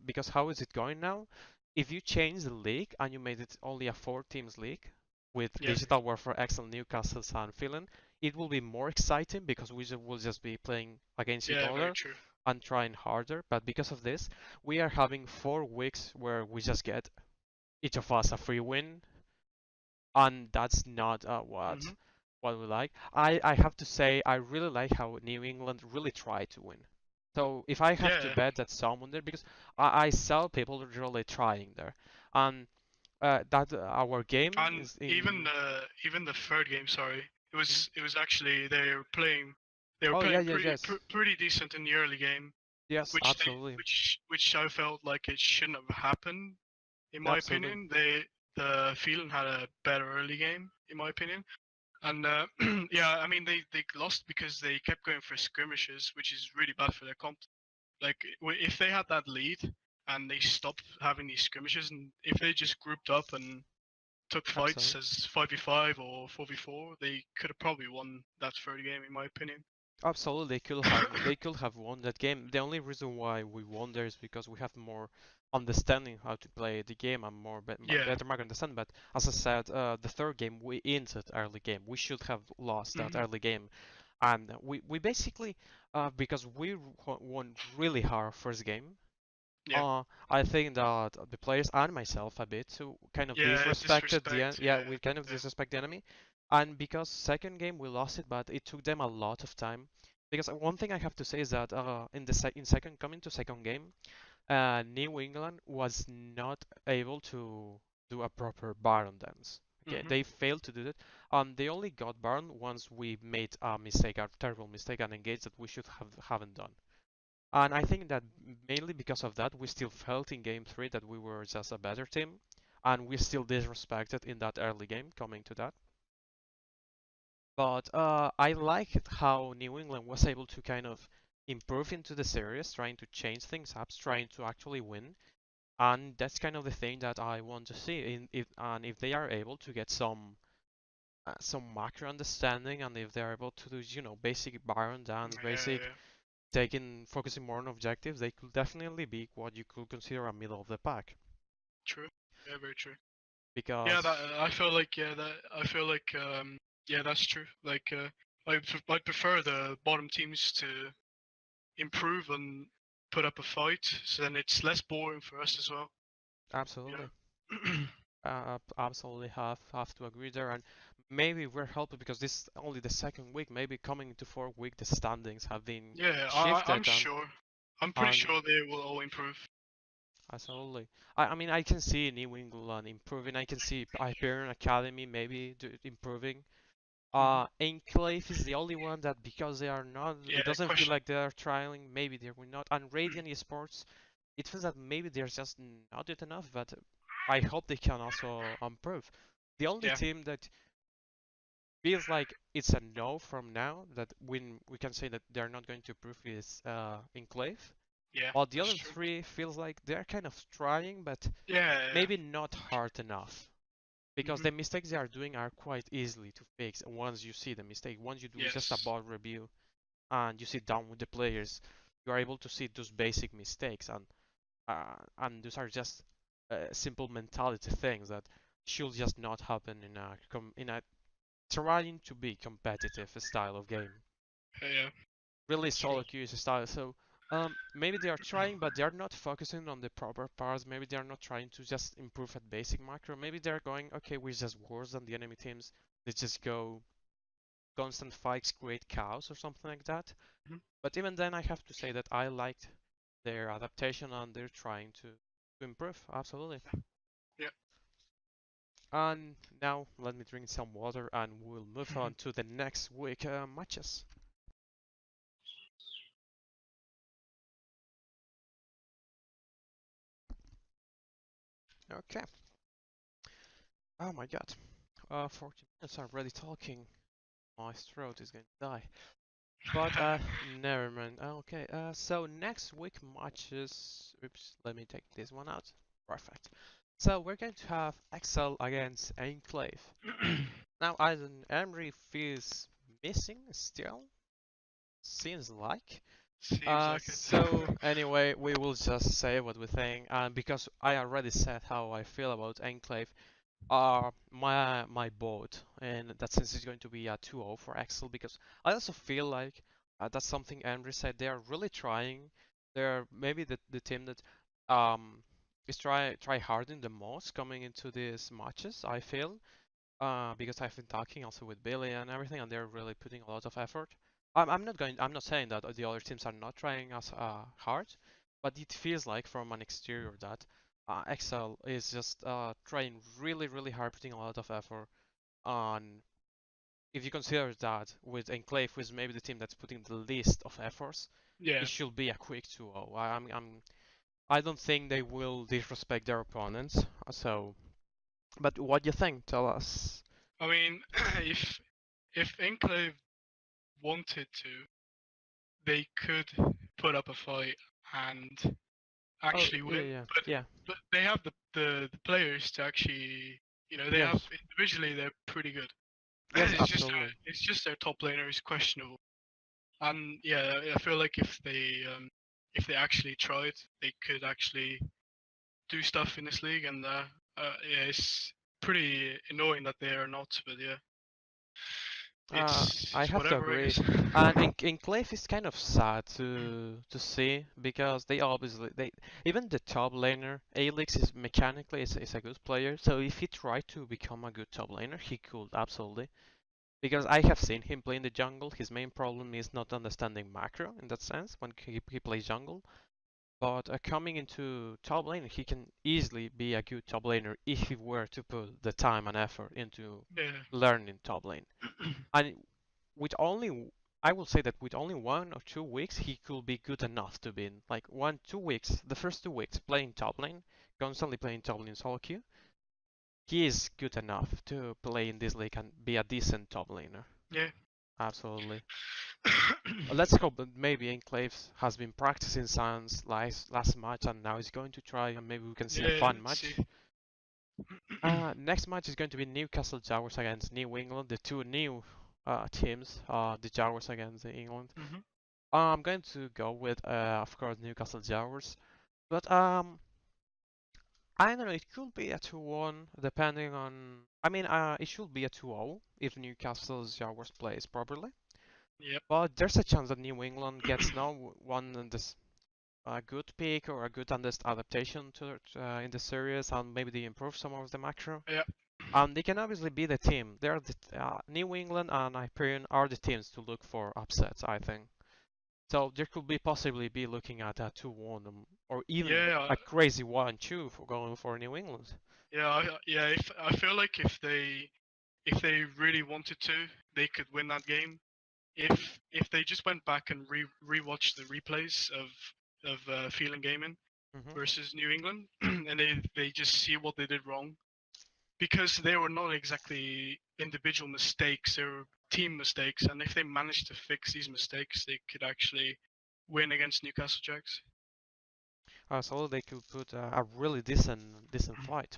S1: because how is it going now? If you change the league and you made it only a four teams league with
S3: Yeah.
S1: Digital Warfare Excellent, Newcastle, and Phelan, it will be more exciting because will just be playing against each
S3: Yeah, very
S1: other
S3: true.
S1: and trying harder. But because of this, we are having 4 weeks where we just get each of us a free win, and that's not what
S3: Hmm.
S1: what we like. I have to say I really like how New England really tried to win. So if I have to
S3: Yeah,
S1: bet that someone there, because I saw people really trying there, and that our game
S3: and
S1: is in.
S3: even the third game, sorry, it
S1: Mhm.
S3: was it was actually they were
S1: Oh yeah,
S3: playing
S1: yeah, yes,
S3: pretty decent in the early game,
S1: yes,
S3: which they
S1: absolutely,
S3: which I felt like it shouldn't have happened in my
S1: absolutely,
S3: opinion. The Phelan had a better early game in my opinion, and yeah, I mean they lost because they kept going for skirmishes, which is really bad for their comp. Like if they had that lead and they stopped having these skirmishes, and if they just grouped up and took fights
S1: absolutely.
S3: as 5v5 or 4v4, they could have probably won that third game, in my opinion.
S1: Absolutely, they could have won that game. The only reason why we won there is because we have more understanding how to play the game and
S3: Yeah.
S1: better market understanding. But as I said, the third game we ended early game. We should have lost that
S3: Hmm.
S1: early game, and we basically because we won really hard first game.
S3: Yeah.
S1: I think that the players and myself a bit so kind of
S3: Yeah.
S1: disrespected
S3: Disrespect.
S1: yeah, we kind of
S3: Yeah.
S1: disrespect the enemy, and because second game we lost it, but it took them a lot of time. Because one thing I have to say is that in second coming to second game, New England was not able to do a proper Baron dance.
S3: Yeah.
S1: Okay,
S3: Hmm.
S1: they failed to do that. They only got Baron once we made a mistake, a terrible mistake, and engaged that we should haven't done. And I think that mainly because of that, we still felt in game three that we were just a better team, and we still disrespected in that early game, coming to that. But I liked how New England was able to kind of improve into the series, trying to change things up, trying to actually win. And that's kind of the thing that I want to see. If they are able to get some macro understanding, and if they're able to do basic Baron dance, basic
S3: Yeah.
S1: focusing more on objectives, they could definitely be what you could consider a middle of the pack.
S3: True. Yeah. Very true. Yeah. That
S1: Because
S3: I feel like yeah, that's true. Like I prefer the bottom teams to improve and put up a fight, so then it's less boring for us as well. You
S1: absolutely,
S3: know.
S1: absolutely have to agree there, and maybe we're helping because this is only the second week. Maybe coming into 4 week, the standings have been
S3: Yeah, I'm
S1: shifted, and
S3: sure. I'm pretty
S1: and
S3: sure they will all improve.
S1: absolutely. I mean, I can see New England improving. I can see Hyperion Academy maybe improving.
S3: Hmm.
S1: Enclave is the only one that because they are not,
S3: Yeah,
S1: it doesn't feel
S3: question.
S1: like they are trialing. Maybe they will not. And Radiant Esports, it feels that maybe they're just not yet enough. But I hope they can also improve. The only
S3: Yeah,
S1: team that feels like it's a no from now, that when we can say that they're not going to improve, is Enclave.
S3: yeah,
S1: While the
S3: that's
S1: other
S3: true.
S1: three feels like they're kind of trying, but
S3: Yeah, yeah.
S1: maybe not hard enough. Because
S3: Hmm.
S1: the mistakes they are doing are quite easily to fix once you see the mistake. Once you do just a
S3: Yes.
S1: bot review and you sit down with the players, you are able to see those basic mistakes, and those are just simple mentality things that should just not happen in a trying to be competitive style of game.
S3: Yeah, yeah,
S1: Really
S3: that's true.
S1: solo queues style. So maybe they are trying, but they are not focusing on the proper parts. Maybe they are not trying to just improve at basic macro. Maybe they're going, okay, we're just worse than the enemy teams. Let's just go constant fights, create chaos or something like that.
S3: Hmm.
S1: But even then, I have to say that I liked their adaptation and they're trying to improve. Absolutely.
S3: Yeah.
S1: And now let me drink some water and we'll move on to the next week matches. Okay. Oh my god. 40 minutes already talking. My throat is going to die. But never mind. Okay. So next week matches. Oops. Let me take this one out. Perfect. So we're going to have Excel against Enclave. Now, Eisen Emery feels missing still. Seems like.
S3: Seems like it.
S1: So anyway, we will just say what we think, and because I already said how I feel about Enclave, my board, and that sense is going to be a 2-0 for Axel, because I also feel like that's something Andrew said. They are really trying. They're maybe the team that is try harding the most coming into these matches. I feel because I've been talking also with Billy and everything, and they're really putting a lot of effort. I'm not saying that the other teams are not trying as hard, but it feels like from an exterior that Excel is just trying really hard, putting a lot of effort on. If you consider that with Enclave, who is maybe the team that's putting the least of efforts,
S3: Yeah.
S1: it should be a quick 2-0. I don't think they will disrespect their opponents. So, but what do you think? Tell us.
S3: I mean, if Enclave wanted to, they could put up a fight and
S1: Oh,
S3: actually
S1: yeah,
S3: win.
S1: yeah,
S3: But
S1: yeah.
S3: but they have the players to actually, they have
S1: Yes,
S3: individually they're pretty good.
S1: yes, absolutely.
S3: It's just their top laner is questionable. And yeah, I feel like if they actually tried, they could actually do stuff in this league. And yeah, it's pretty annoying that they are not. But yeah,
S1: I
S3: it's
S1: have to
S3: whatever it
S1: agree.
S3: is.
S1: And Enclave is kind of sad to see because they obviously they even the top laner Alex is mechanically is a good player. So if he tried to become a good top laner, he could absolutely. Because I have seen him play in the jungle. His main problem is not understanding macro in that sense when he plays jungle. But coming into top lane, he can easily be a good top laner if he were to put the time and effort into
S3: Yeah.
S1: learning top lane. And with only, I will say that with only 1 or 2 weeks, he could be good enough to be in like 1, 2 weeks, the first 2 weeks playing top lane, constantly playing top lane solo queue. He is good enough to play in this league and be a decent top laner.
S3: Yeah.
S1: Absolutely. Let's hope that maybe Enclaves has been practicing since last match and now he's going to try and maybe we can see a
S3: Yeah.
S1: fun
S3: Let's see.
S1: match. Next match is going to be Newcastle Jaguars against New England, the two new teams, the Jaguars against the England.
S3: Mhm.
S1: I'm going to go with, of course, Newcastle Jaguars, but I don't know. It could be a 2-1, depending on. I mean, it should be a 2-0 if Newcastle Jaguars plays properly.
S3: Yep.
S1: But there's a chance that New England gets no one in this a good pick or a good adaptation to in the series, and maybe they improve some of the macro.
S3: Yep.
S1: They can obviously be the team. They're the New England and Hyperion are the teams to look for upsets, I think. So there could be possibly be looking at a 2-1 or even
S3: Yeah.
S1: a crazy 1-2 for going for New England.
S3: Yeah. Yeah. If I feel like if they really wanted to, they could win that game. If they just went back and rewatched the replays of Phelan Gaming
S1: Hmm.
S3: versus New England, and they just see what they did wrong, because they were not exactly individual mistakes; they were team mistakes. And if they managed to fix these mistakes, they could actually win against Newcastle Jacks.
S1: So they could put a really decent fight.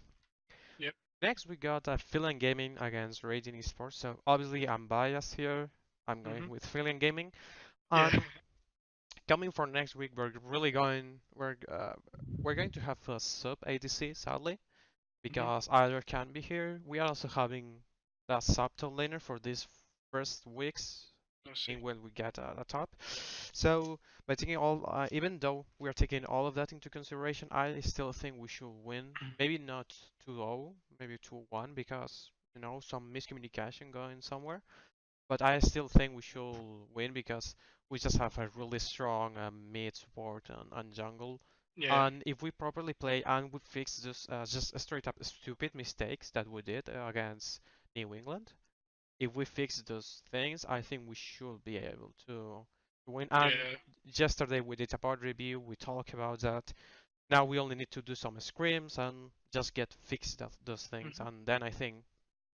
S3: Yep.
S1: Next we got Phelan Gaming against Raging Esports. So obviously I'm biased here. I'm going
S3: Mhm.
S1: with Phelan Gaming.
S3: Yeah.
S1: And coming for next week, we're going to have a sub ADC sadly
S3: Mhm.
S1: because either can be here. We are also having the sub top laner for these first weeks
S3: I see.
S1: in when we get the top. So by taking even though we are taking all of that into consideration, I still think we should win. Maybe not 2-0, maybe 2-1 because some miscommunication going somewhere. But I still think we should win because we just have a really strong mid support and jungle.
S3: Yeah.
S1: And if we properly play and we fix just straight up stupid mistakes that we did against New England, if we fix those things, I think we should be able to win. And
S3: Yeah.
S1: yesterday we did a pod review, we talked about that. Now we only need to do some scrims and just get fixed those things,
S3: Mhm.
S1: and then I think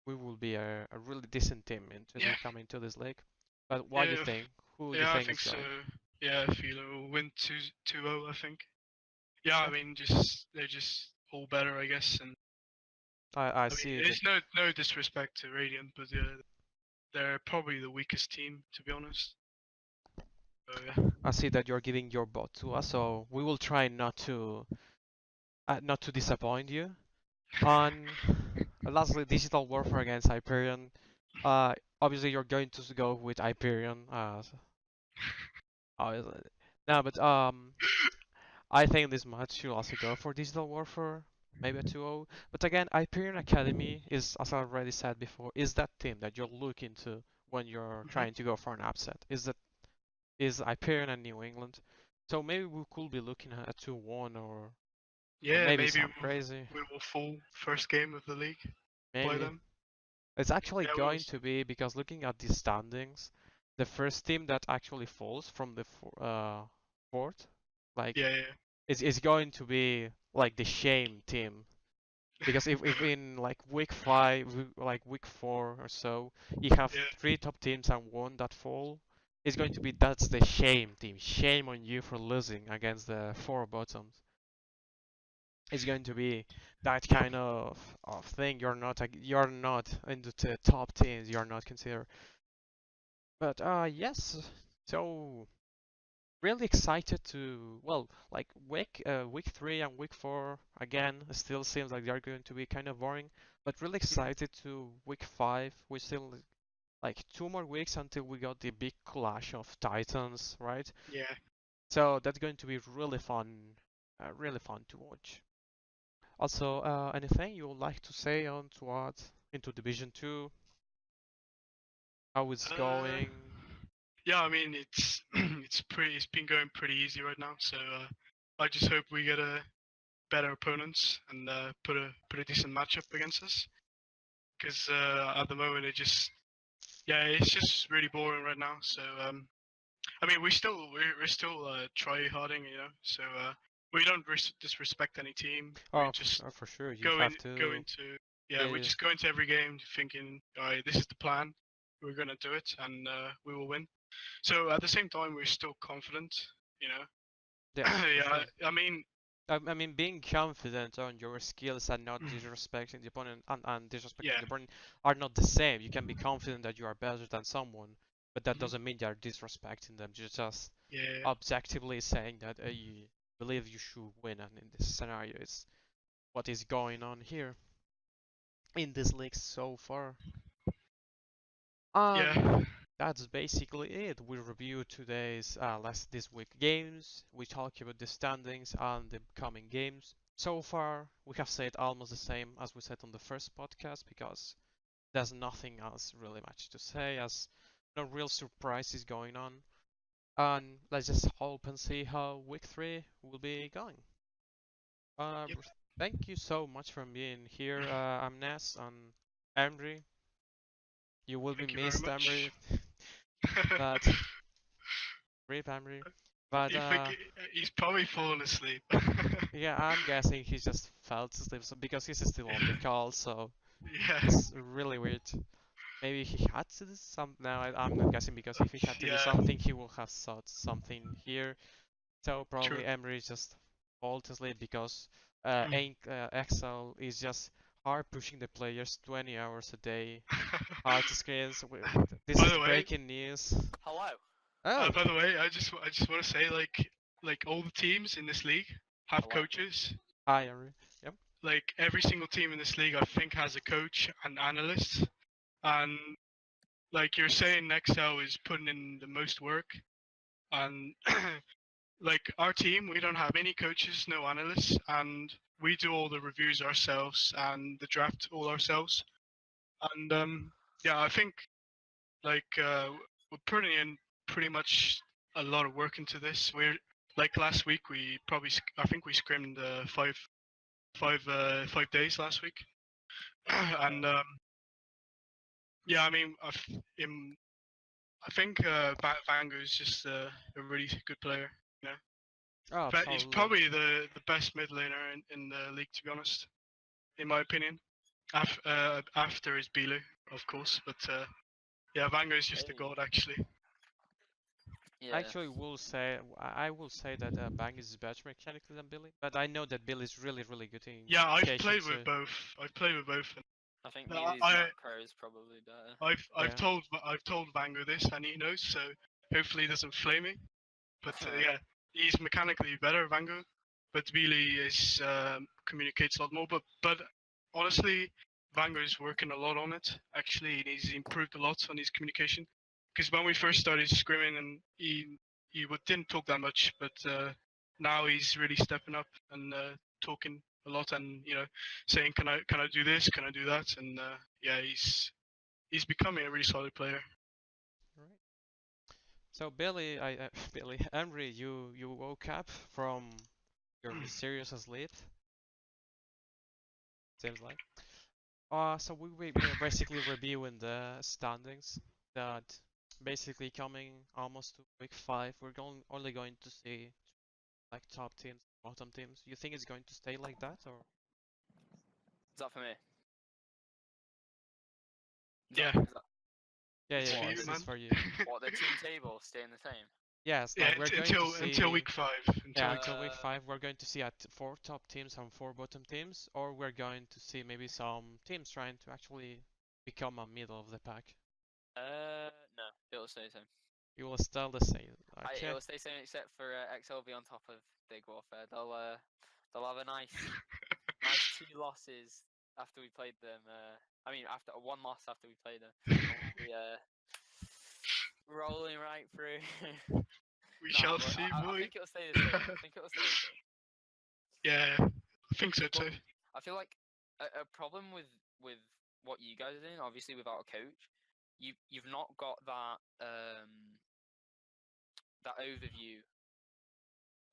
S1: we will be a really decent team into
S3: Yeah.
S1: the coming to this league. But what do you
S3: Yeah.
S1: think? Who do you
S3: Yeah, I
S1: think
S3: think
S1: is
S3: so.
S1: going?
S3: Yeah, Philo will win 2-0, I think. Yeah, I
S1: Yeah,
S3: mean, just they're just all better, I guess. And
S1: I
S3: I mean,
S1: see that.
S3: it's no disrespect to Radiant, but yeah, they're probably the weakest team, to be honest. So yeah.
S1: I see that you're giving your bot to us, so we will try not to disappoint you. On lastly, Digital Warfare against Hyperion. Obviously you're going to go with Hyperion. Obviously. No, but I think this match should also go for Digital Warfare, maybe a 2-0. But again, Hyperion Academy is, as I already said before, is that team that you're looking to when you're
S3: Mhm.
S1: trying to go for an upset. Is Hyperion and New England. So maybe we could be looking at a 2-1 or
S3: Yeah,
S1: maybe
S3: maybe
S1: some crazy.
S3: we will fall first game of the league by
S1: Maybe.
S3: them.
S1: It's actually
S3: Yeah, we'll
S1: going
S3: see.
S1: to be because looking at the standings, the first team that actually falls from the fourth, like,
S3: Yeah, yeah,
S1: is going to be like the shame team. Because if in like week five, like week four or so, you have
S3: yeah,
S1: three top teams and one that fall, it's going to be that's the shame team. Shame on you for losing against the four bottoms. It's going to be that
S3: yep.
S1: kind of thing. You're not into the top teams. You're not considered. But yes. So really excited to, well, like week 3 and week 4 again still seems like they're going to be kind of boring, but really
S3: Mhm.
S1: excited to week 5. We still like 2 more weeks until we got the big clash of titans, right?
S3: Yeah.
S1: So that's going to be really fun to watch. Also, anything you would like to say on to add into Division 2, how it's
S3: Uh,
S1: going?
S3: yeah, I mean it's it's been going pretty easy right now. So I just hope we get a better opponents and put a decent matchup against us. Because at the moment it's just really boring right now. So I mean we're still try harding, you know. So we don't disrespect any team. We
S1: Oh,
S3: just
S1: for sure, you have
S3: go
S1: to.
S3: into yeah, we
S1: Yeah,
S3: just go into every game thinking, all right, this is the plan. We're gonna do it, and we will win. So at the same time, we're still confident, you know.
S1: yeah, for
S3: Yeah,
S1: sure.
S3: I mean,
S1: I mean, being confident on your skills and not
S3: mm,
S1: disrespecting the opponent and disrespecting
S3: yeah,
S1: the opponent are not the same. You can be confident that you are better than someone, but that
S3: mhm,
S1: doesn't mean you're disrespecting them. You're just
S3: yeah,
S1: objectively saying that you believe you should win, and in this scenario, is what is going on here in this league so far.
S3: yeah,
S1: And that's basically it. We reviewed today's last this week games. We talked about the standings and the coming games. So far, we have said almost the same as we said on the first podcast because there's nothing else really much to say as no real surprises going on. And let's just hope and see how week 3 will be going. Uh,
S3: yep.
S1: Thank you so much for being here. I'm Ness and Emery. You will be
S3: Thank you very
S1: missed,
S3: much.
S1: Emery, but rip Emery. But
S3: you think he's probably fallen asleep?
S1: yeah, I'm guessing he just fell asleep because he's still on the call, so
S3: yeah,
S1: it's really weird. Maybe he had to do some. No, I'm not guessing because if he had to do
S3: yeah,
S1: something, he would have thought something here. So
S3: true.
S1: probably Emery just fall asleep because
S3: Mm.
S1: Excel is just hard pushing the players 20 hours a day. Hard to screens. This
S3: By
S1: is
S3: the way,
S1: breaking news.
S2: Hello.
S1: Oh,
S3: I just want to say like all the teams in this league have
S2: Hello.
S3: coaches.
S1: hi Emery. Yep.
S3: Like every single team in this league, I think has a coach and analyst. And like you're saying, Nexel is putting in the most work. And like our team, we don't have any coaches, no analysts, and we do all the reviews ourselves and the draft all ourselves. And yeah, I think like we're putting in pretty much a lot of work into this. We're like last week we probably I think we scrimmed 5 days last week,
S2: Okay.
S3: and yeah, I mean I think Vango is just a really good player. You know,
S1: Oh,
S3: but he's
S1: absolutely.
S3: probably the best mid laner in the league, to be honest, in my opinion. After is Bilu, of course, but yeah, Vango is just a
S2: Hey.
S3: god actually.
S2: Yeah.
S1: Actually, I will say that Bang is better mechanically than Billy, but I know that Billy is really good in
S3: Yeah, I've
S1: communication.
S3: played with both. I've played with both.
S2: I think
S3: But
S2: Mealy's
S3: I,
S2: macro is probably better.
S3: I've
S1: Yeah.
S3: told Vango this, and he knows. So hopefully he doesn't flame me. But yeah, he's mechanically better, Vango. But Billy is communicates a lot more. But honestly, Vango is working a lot on it. Actually, he's improved a lot on his communication. Because when we first started scrimming, and didn't talk that much, but now he's really stepping up and talking a lot, and saying, can I do this? Can I do that? And yeah, he's becoming a really solid player.
S1: Right. So Billy, Billy, Emery, you woke up from your mysterious sleep. Seems like. So we're basically reviewing the standings. That basically coming almost to week 5, we're only going to see like top teams, bottom teams. You think it's going to stay like that, or?
S2: Is that for me?
S3: Yeah,
S1: Yeah,
S3: it's
S1: yeah,
S3: for
S1: yeah.
S3: you,
S1: It's
S3: man.
S1: for you.
S2: What, the team table staying the same?
S1: Yes,
S3: Yeah,
S1: like we're going to
S3: until
S1: see.
S3: week 5. Until
S1: Yeah,
S3: week
S1: until
S3: five.
S1: week 5, we're going to see at 4 top teams and 4 bottom teams, or we're going to see maybe some teams trying to actually become a middle of the pack.
S2: No, it'll stay the same.
S1: You will still the same. Okay.
S2: It'll stay the same except for XLV on top of Big Warfare. They'll have a nice 2 losses after we played them. I mean, after one loss after we played them, we'll be rolling right through.
S3: We
S2: Nah,
S3: shall
S2: but
S3: see,
S2: I
S3: boy.
S2: think it'll stay the same. I think it'll stay the same.
S3: Yeah, I think so too.
S2: I feel like a problem with what you guys are doing, obviously without a coach, you've not got that overview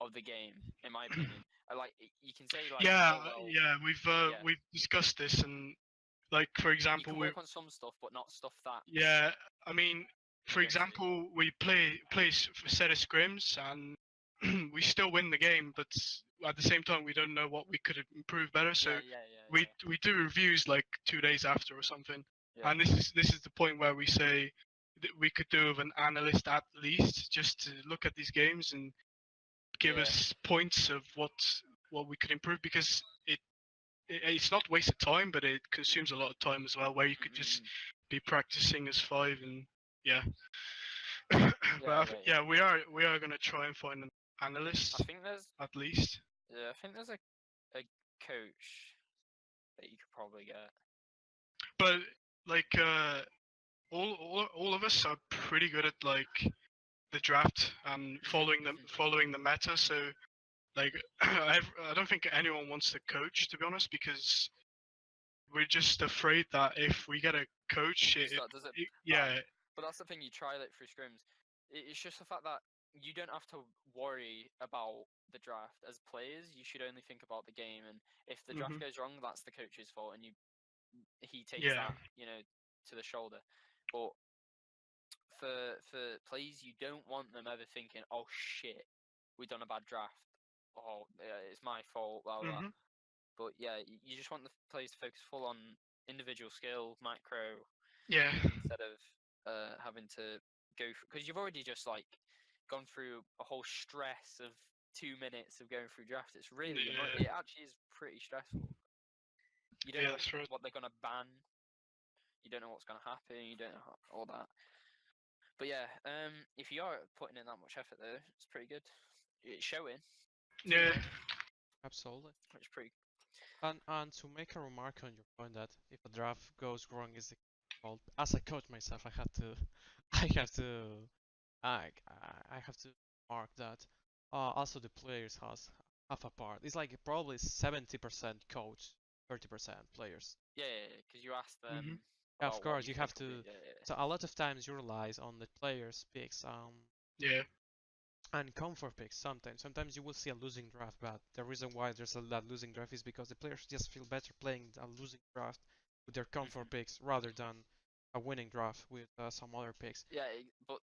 S2: of the game, in my opinion. Like you can say like,
S3: Yeah,
S2: oh well,
S3: yeah,
S2: yeah,
S3: we've discussed this, and like for
S2: you
S3: example,
S2: can work on some stuff, but not stuff that
S3: yeah, I mean,
S2: you
S3: for
S2: don't see.
S3: example, we play a set of scrims, and we still win the game, but at the same time, we don't know what we could improve better. So we do reviews like 2 days after or something,
S2: Yeah.
S3: and this is the point where we say that we could do with an analyst at least, just to look at these games and give
S2: Yeah.
S3: us points of what we could improve, because it's not wasted time, but it consumes a lot of time as well, where you could just be practicing as 5, and yeah. But yeah, we are gonna try and find an analyst
S2: I think there's
S3: at least.
S2: I think there's a coach that you could probably get.
S3: But like all of us are pretty good at like the draft and following the meta. So like I don't think anyone wants to coach, to be honest, because we're just afraid that if we get a coach,
S2: Does it
S3: yeah.
S2: But that's the thing, you trial it through scrims. It's just the fact that you don't have to worry about the draft. As players, you should only think about the game, and if the draft goes wrong, that's the coach's fault, and he takes
S3: Yeah.
S2: that, to the shoulder. But for players, you don't want them ever thinking, oh shit, we done a bad draft. Oh, it's my fault, blah blah. But yeah, you just want the players to focus full on individual skill, macro,
S3: Yeah.
S2: instead of having to go because you've already just like gone through a whole stress of 2 minutes of going through draft. It's really
S3: Yeah.
S2: it actually is pretty stressful. You don't
S3: Yeah,
S2: know
S3: that's right.
S2: what they're gonna ban. You don't know what's gonna happen. You don't know all that. But yeah, if you are putting in that much effort though, it's pretty good. It's showing.
S3: Yeah.
S1: Absolutely.
S2: Which is pretty.
S1: And to make a remark on your point that if a draft goes wrong is the fault, as a coach myself, I had to, I have to, I have to mark that. Also, the players have a part. It's like probably 70% coach, 30% players.
S2: Yeah, because you ask them
S1: Of
S2: about what
S1: course,
S2: you
S1: you
S2: think
S1: have
S2: will be.
S1: to. So a lot of times you relies on the players' picks.
S3: Yeah.
S1: And comfort picks sometimes. Sometimes you will see a losing draft, but the reason why there's that losing draft is because the players just feel better playing a losing draft with their comfort picks rather than a winning draft with some other picks.
S2: Yeah, but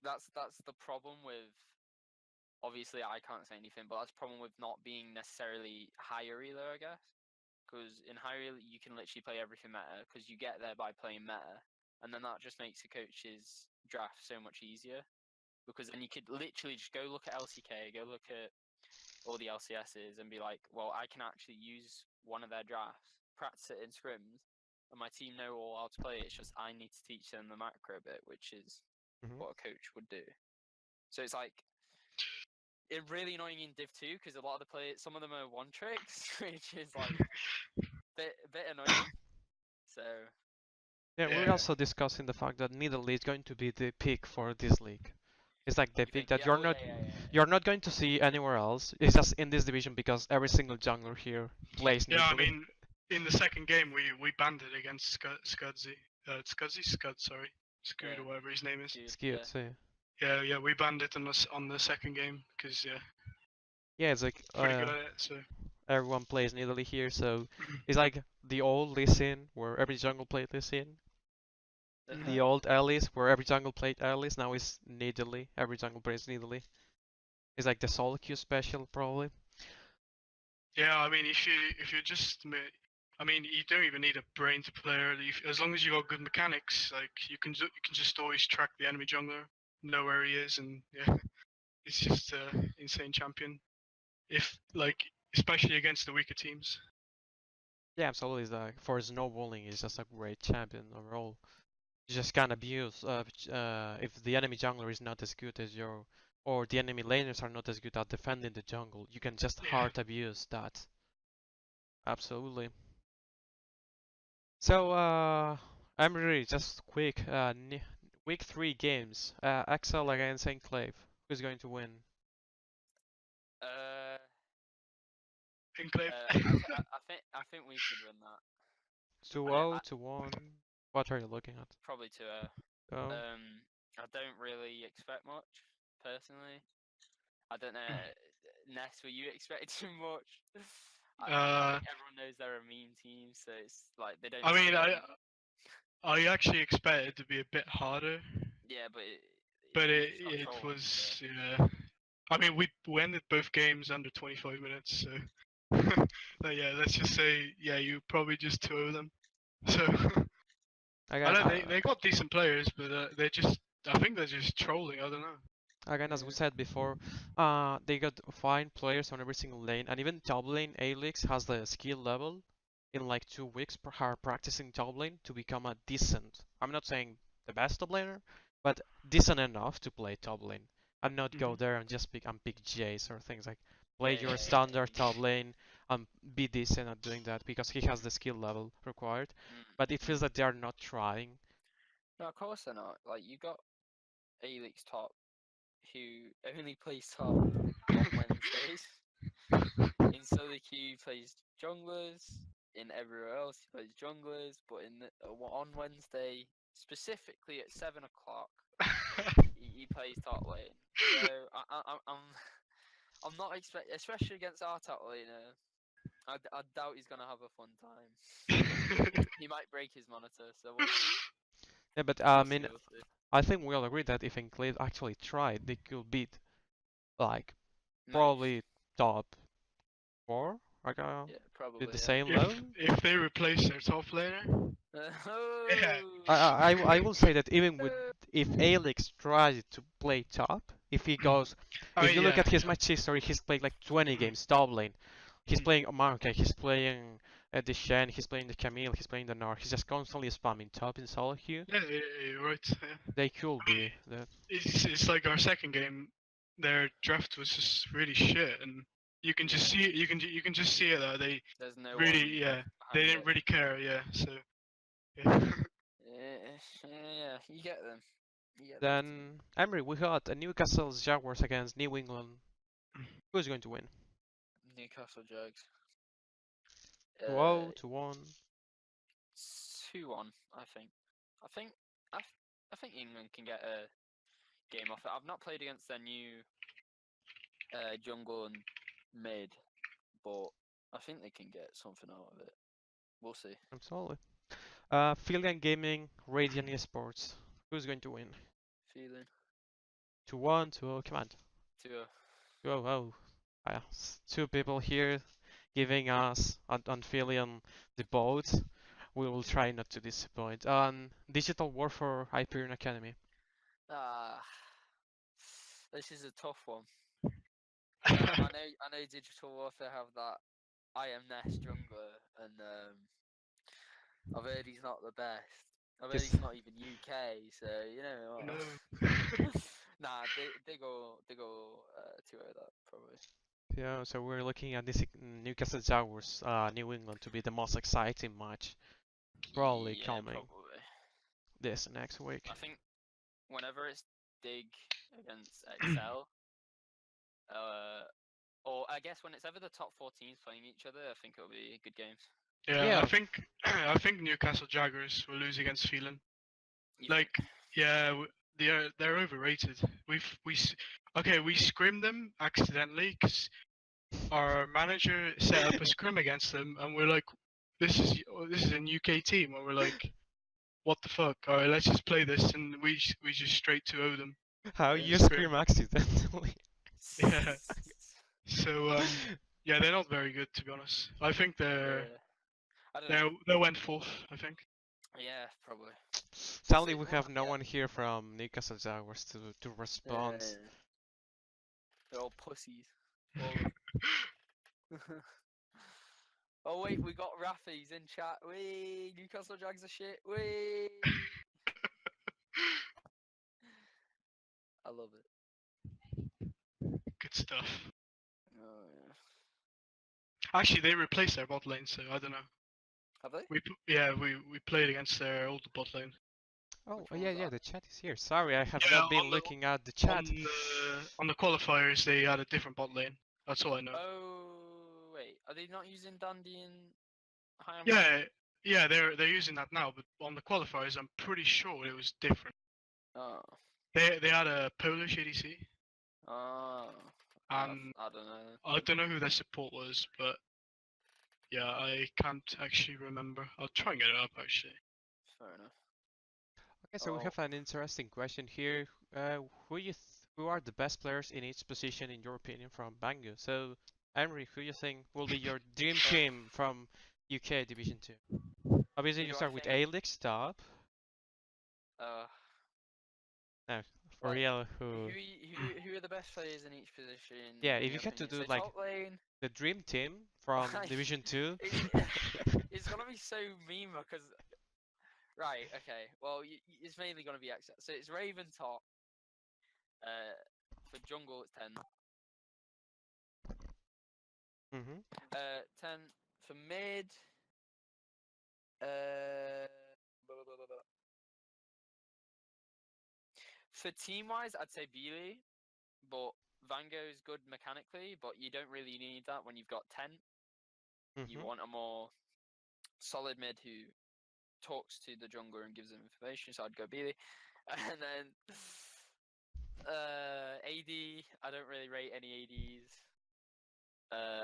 S2: that's the problem with. Obviously, I can't say anything, but that's the problem with not being necessarily higher either, I guess. Because in higher, you can literally play everything meta because you get there by playing meta, and then that just makes the coach's draft so much easier. because then you could literally just go look at LCK, go look at all the LCSs, and be like, well, I can actually use one of their drafts, practice it in scrims, and my team know all how to play it. It's just I need to teach them the macro bit, which is what a coach would do. So it's like it's really annoying in Div 2 because a lot of the players, some of them are one tricks, which is like bit annoying. So
S1: Yeah, we're also discussing the fact that middle is going to be the pick for this league. It's like the
S2: you
S1: pick
S2: think,
S1: that
S2: yeah,
S1: you're not going to see anywhere else. It's just in this division because every single jungler here plays
S3: Yeah, I
S1: Nidalee.
S3: mean, in the second game we banned it against Scud, sorry, Scoot
S2: Yeah.
S3: or whatever his name is.
S2: Dude,
S1: Skewed,
S2: yeah.
S1: so
S3: Yeah, we banned it on the second game because
S1: yeah, it's like
S3: pretty good at it. So
S1: everyone plays Nidalee here, so it's like the old Lee Sin where every jungle played Lee Sin. The old Alice where every jungle played Alice. Now it's Nidalee. Every jungle plays Nidalee. It's like the solo queue special probably.
S3: yeah, I mean, if you just I mean, you don't even need a brain to play early. As long as you got good mechanics, like you can just always track the enemy jungler, know where he is, and yeah, it's just insane champion. If like, especially against the weaker teams.
S1: Yeah, absolutely. It's like for snowballing, it's just a great champion overall. You just can't abuse if the enemy jungler is not as good as your, or the enemy laners are not as good at defending the jungle. You can just hard abuse that. Absolutely. So I'm really just quick. Week 3 games. Axel against Enclave. Who's going to win?
S3: Enclave.
S2: I think we should win that.
S1: 2-0, 2-1. What are you looking at?
S2: Probably 2-0.
S1: Oh.
S2: I don't really expect much personally. I don't know, Ness, were you expecting much? I think everyone knows they're a mean team, so it's like they don't.
S3: I mean, I actually expected it to be a bit harder.
S2: Yeah,
S3: but it was yeah. I mean, we ended both games under 25 minutes, so but yeah, let's just say yeah, you probably just 2-0 them. So I know they got decent players, but I think they're just trolling. I don't know.
S1: Again, as we said before, they got fine players on every single lane, and even top lane Alix has the skill level in like 2 weeks per her practicing top lane to become a decent. I'm not saying the best top laner, but decent enough to play top lane, and not go there and just pick Jace or things like play your standard top lane and be decent at doing that because he has the skill level required. But it feels that they are not trying.
S2: No, of course they're not. Like you got Alix top, who only plays top on Wednesdays. In solo queue, he plays junglers. In everywhere else, he plays junglers. But on Wednesday, specifically at 7 o'clock, he plays top lane. So I'm not expecting, especially against our top laner. I doubt he's gonna have a fun time. He might break his monitor, so we'll see.
S1: Yeah, but I mean, I think we all agree that if Enclave actually tried, they could beat, like, probably top 4, like,
S2: yeah, probably,
S1: with the same level.
S3: If they replace their top laner.
S2: Yeah.
S1: I will say that even with if Alex tries to play top, if he goes, if you look at his match history, he's played like 20 games top lane. He's playing Marka, he's playing the Shen, he's playing the Camille, he's playing the Nar. He's just constantly spamming top in solo queue.
S3: Yeah, you're right. Yeah.
S1: They could be that.
S3: It's like our second game. Their draft was just really shit, and you can just see it. You can just see it though. They
S2: There's no
S3: really they didn't really care. Yeah, so yeah.
S2: Yeah, you get them.
S1: Then Emery, we got a Newcastle's Jaguars against New England. Who's going to win?
S2: Newcastle Jags.
S1: 2-0, 2-1.
S2: 2-1, I think. I think England can get a game off it. I've not played against their new jungle and mid, but I think they can get something out of it. We'll see.
S1: Absolutely. Phelan Gaming, Radiant Esports. Who's going to win?
S2: Feeling.
S1: 2-1, 2-0, come on.
S2: 2-0.
S1: 2-0. Two people here giving us on Phelan the boat. We will try not to disappoint. On Digital Warfare Hyperion Academy.
S2: This is a tough one. I know Digital Warfare have that I am Nest jungler, and I've heard he's not the best. I've heard
S1: Yes.
S2: he's not even UK, so you know what?
S3: No.
S2: Nah, they go 2-0 that probably.
S1: Yeah, so we're looking at this Newcastle Jaguars, New England to be the most exciting match, probably
S2: Yeah,
S1: coming
S2: probably.
S1: this next week.
S2: I think whenever it's Dig against Excel, or I guess when it's ever the top 4 teams playing each other, I think it'll be good games.
S3: Yeah,
S1: Yeah.
S3: I think Newcastle Jaguars will lose against Phelan.
S2: You
S3: Like,
S2: think?
S3: yeah, they're overrated. We scrimmed them accidentally because our manager set up a scrim against them, and we're like, this is an UK team, and we're like, what the fuck? All right, let's just play this, and we just straight 2-0 them.
S1: How
S3: in the
S1: you
S3: scrim.
S1: scream accidentally?
S3: Yeah. So yeah, they're not very good to be honest. I think
S2: I don't know.
S3: they went fourth. I think.
S2: Yeah, probably.
S1: Sadly,
S2: So,
S1: we
S2: well,
S1: have no
S2: yeah.
S1: one here from Newcastle Jaguars to respond.
S2: They're all pussies. All of them. Oh wait, we got Rafi's in chat. Wee, Newcastle Jags are shit. Wee. I love it.
S3: Good stuff.
S2: Oh yeah.
S3: Actually, they replaced their bot lane, so I don't know.
S2: Have they?
S3: We played against their old bot lane.
S1: Oh,
S2: Which one
S1: yeah,
S2: was
S1: yeah,
S2: that?
S1: the chat is here. Sorry, I have
S3: Yeah,
S1: not been looking at the chat.
S3: On the qualifiers, they had a different bot lane. That's all I know.
S2: Oh wait, are they not using Dandy and High and
S3: Yeah, they're using that now, but on the qualifiers, I'm pretty sure it was different.
S2: Oh.
S3: They had a Polish ADC,
S2: Oh.
S3: and
S2: I don't know.
S3: I don't know who their support was, but yeah, I can't actually remember. I'll try and get it up actually.
S2: Fair enough.
S1: Okay, so we
S2: Oh.
S1: have an interesting question here. Who are the best players in each position in your opinion from Bangu? So, Emery, who you think will be your dream team from UK Division 2? Obviously,
S2: Who
S1: you
S2: do I
S1: start with
S2: think?
S1: Alex top. No, for
S2: Like,
S1: real,
S2: who are the best players in each position?
S1: Yeah,
S2: in
S1: if
S2: your
S1: you had to
S2: opinion?
S1: do
S2: So
S1: like
S2: top lane.
S1: the dream team from
S2: Like,
S1: Division 2.
S2: It's gonna be so meme because right, okay. Well, it's mainly gonna be access. So it's Raven top. For jungle it's 10.
S1: Mm-hmm.
S2: 10 for mid. Uh, For team wise, I'd say Beely, but Vango's good mechanically, but you don't really need that when you've got 10. You
S1: Mm-hmm.
S2: want a more solid mid who talks to the jungler and gives them information, so I'd go Beely. And then AD, I don't really rate any ADs.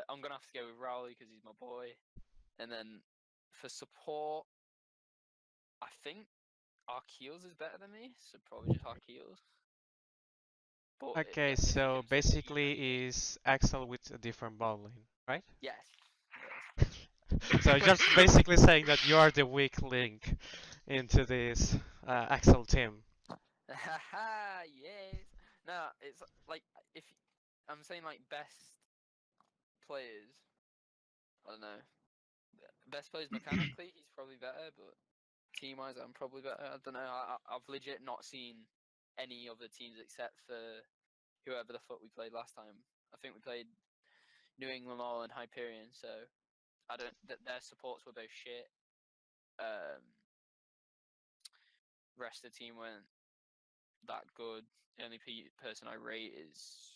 S2: I'm gonna have to go with Rowley because he's my boy. And then for support, I think Arkeels is better than me, so probably just Arkeels. But
S1: Okay,
S2: yeah, if it
S1: so
S2: comes to team
S1: basically is Axel with a different ball lane, right?
S2: yes.
S1: So just basically saying that you are the weak link into this Axel team.
S2: Haha, yes. No, it's like if I'm saying like best players, I don't know. Best players mechanically, he's probably better, but team wise, I'm probably better. I don't know. I've legit not seen any other teams except for whoever the fuck we played last time. I think we played New England All and Hyperion, so I don't. Their supports were both shit. Rest of the team weren't that good. The only person I rate is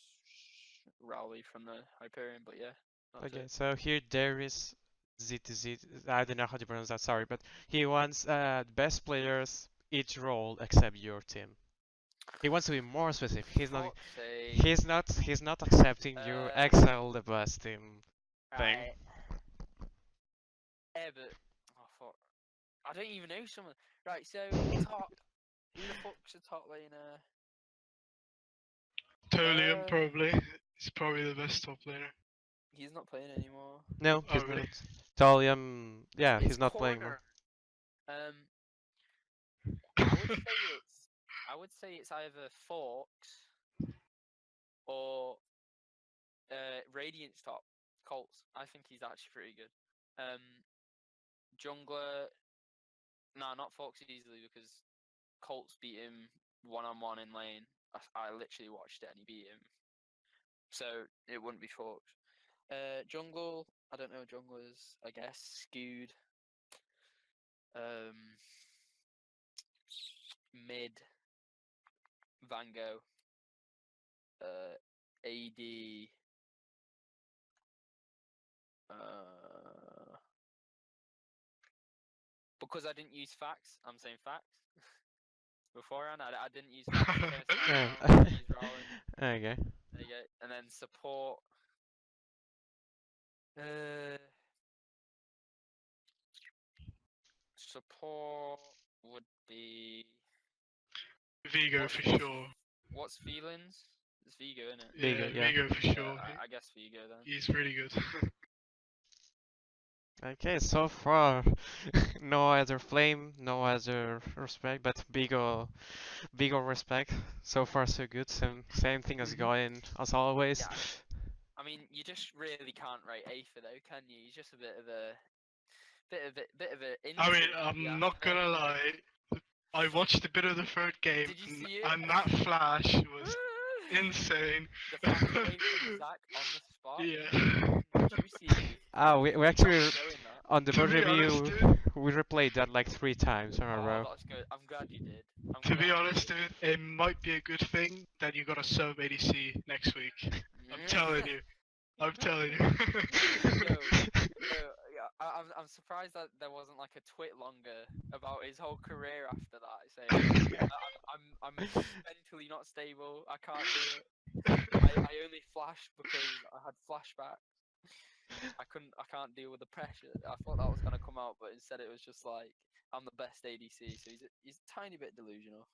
S2: Rowley from the Hyperion, but yeah, that's
S1: Okay,
S2: it.
S1: so here there is ZTZ. I don't know how to pronounce that. Sorry, but he wants the best players each role except your team. He wants to be more specific. He's not.
S2: Fuck's sake.
S1: He's not accepting your Excel the best team thing.
S2: Right. Yeah, but oh fuck, I don't even know someone. Right, so top. Who the fuck's a top laner?
S3: Tolium probably. He's probably the best top laner.
S2: He's not playing anymore.
S1: No,
S3: Oh,
S1: he's
S3: really?
S1: not. Talium, yeah,
S2: It's
S1: he's not playing more.
S2: corner. I would say it's either Forks or Radiant's top, Colts. I think he's actually pretty good. Jungler, nah, not Fox easily because Colts beat him 1-on-1 in lane. I literally watched it and he beat him, so it wouldn't be Fox. Jungle, I don't know junglers. I guess skewed. Mid, Vango. AD. Because I didn't use facts, I'm saying facts. Beforehand, I didn't use facts the first time around. I used Rowan.
S1: Okay.
S2: There you go. And then support. Support would be
S3: Vigo
S2: What's-
S3: for
S2: what's-
S3: sure.
S2: what's feelings? It's Vigo, isn't it?
S1: Vigo, yeah.
S3: Vigo for sure.
S2: I guess Vigo then.
S3: He's really good.
S1: Okay, so far, no other flame, no other respect, but bigger respect. So far, so good. Same thing as
S3: Mhm.
S1: going as always.
S2: Yeah. I mean, you just really can't rate Aether though, can you? He's just a bit of a
S3: I mean,
S2: insult,
S3: I'm
S2: yeah.
S3: not gonna lie. I watched a bit of the third game,
S2: Did you see it?
S3: and that flash was insane.
S2: The flash away from Zach on the spot.
S3: Yeah.
S2: Juicy of you.
S1: Ah, we
S2: Stop
S1: actually
S2: showing that.
S1: on the
S3: To
S1: bird
S3: be honest,
S1: review
S3: dude.
S1: we replayed that like 3 times in a
S2: Oh,
S1: row.
S2: that's good. I'm glad you did.
S3: To be honest, dude, it might be a good thing that you got a sub ADC next week. I'm telling you. I'm telling you.
S2: Yo, yeah, I'm surprised that there wasn't like a twit longer about his whole career after that, saying I'm mentally not stable. I can't do it. I only flashed because I had flashback. I can't deal with the pressure. I thought that was gonna come out, but instead it was just like I'm the best ADC. So he's a tiny bit delusional.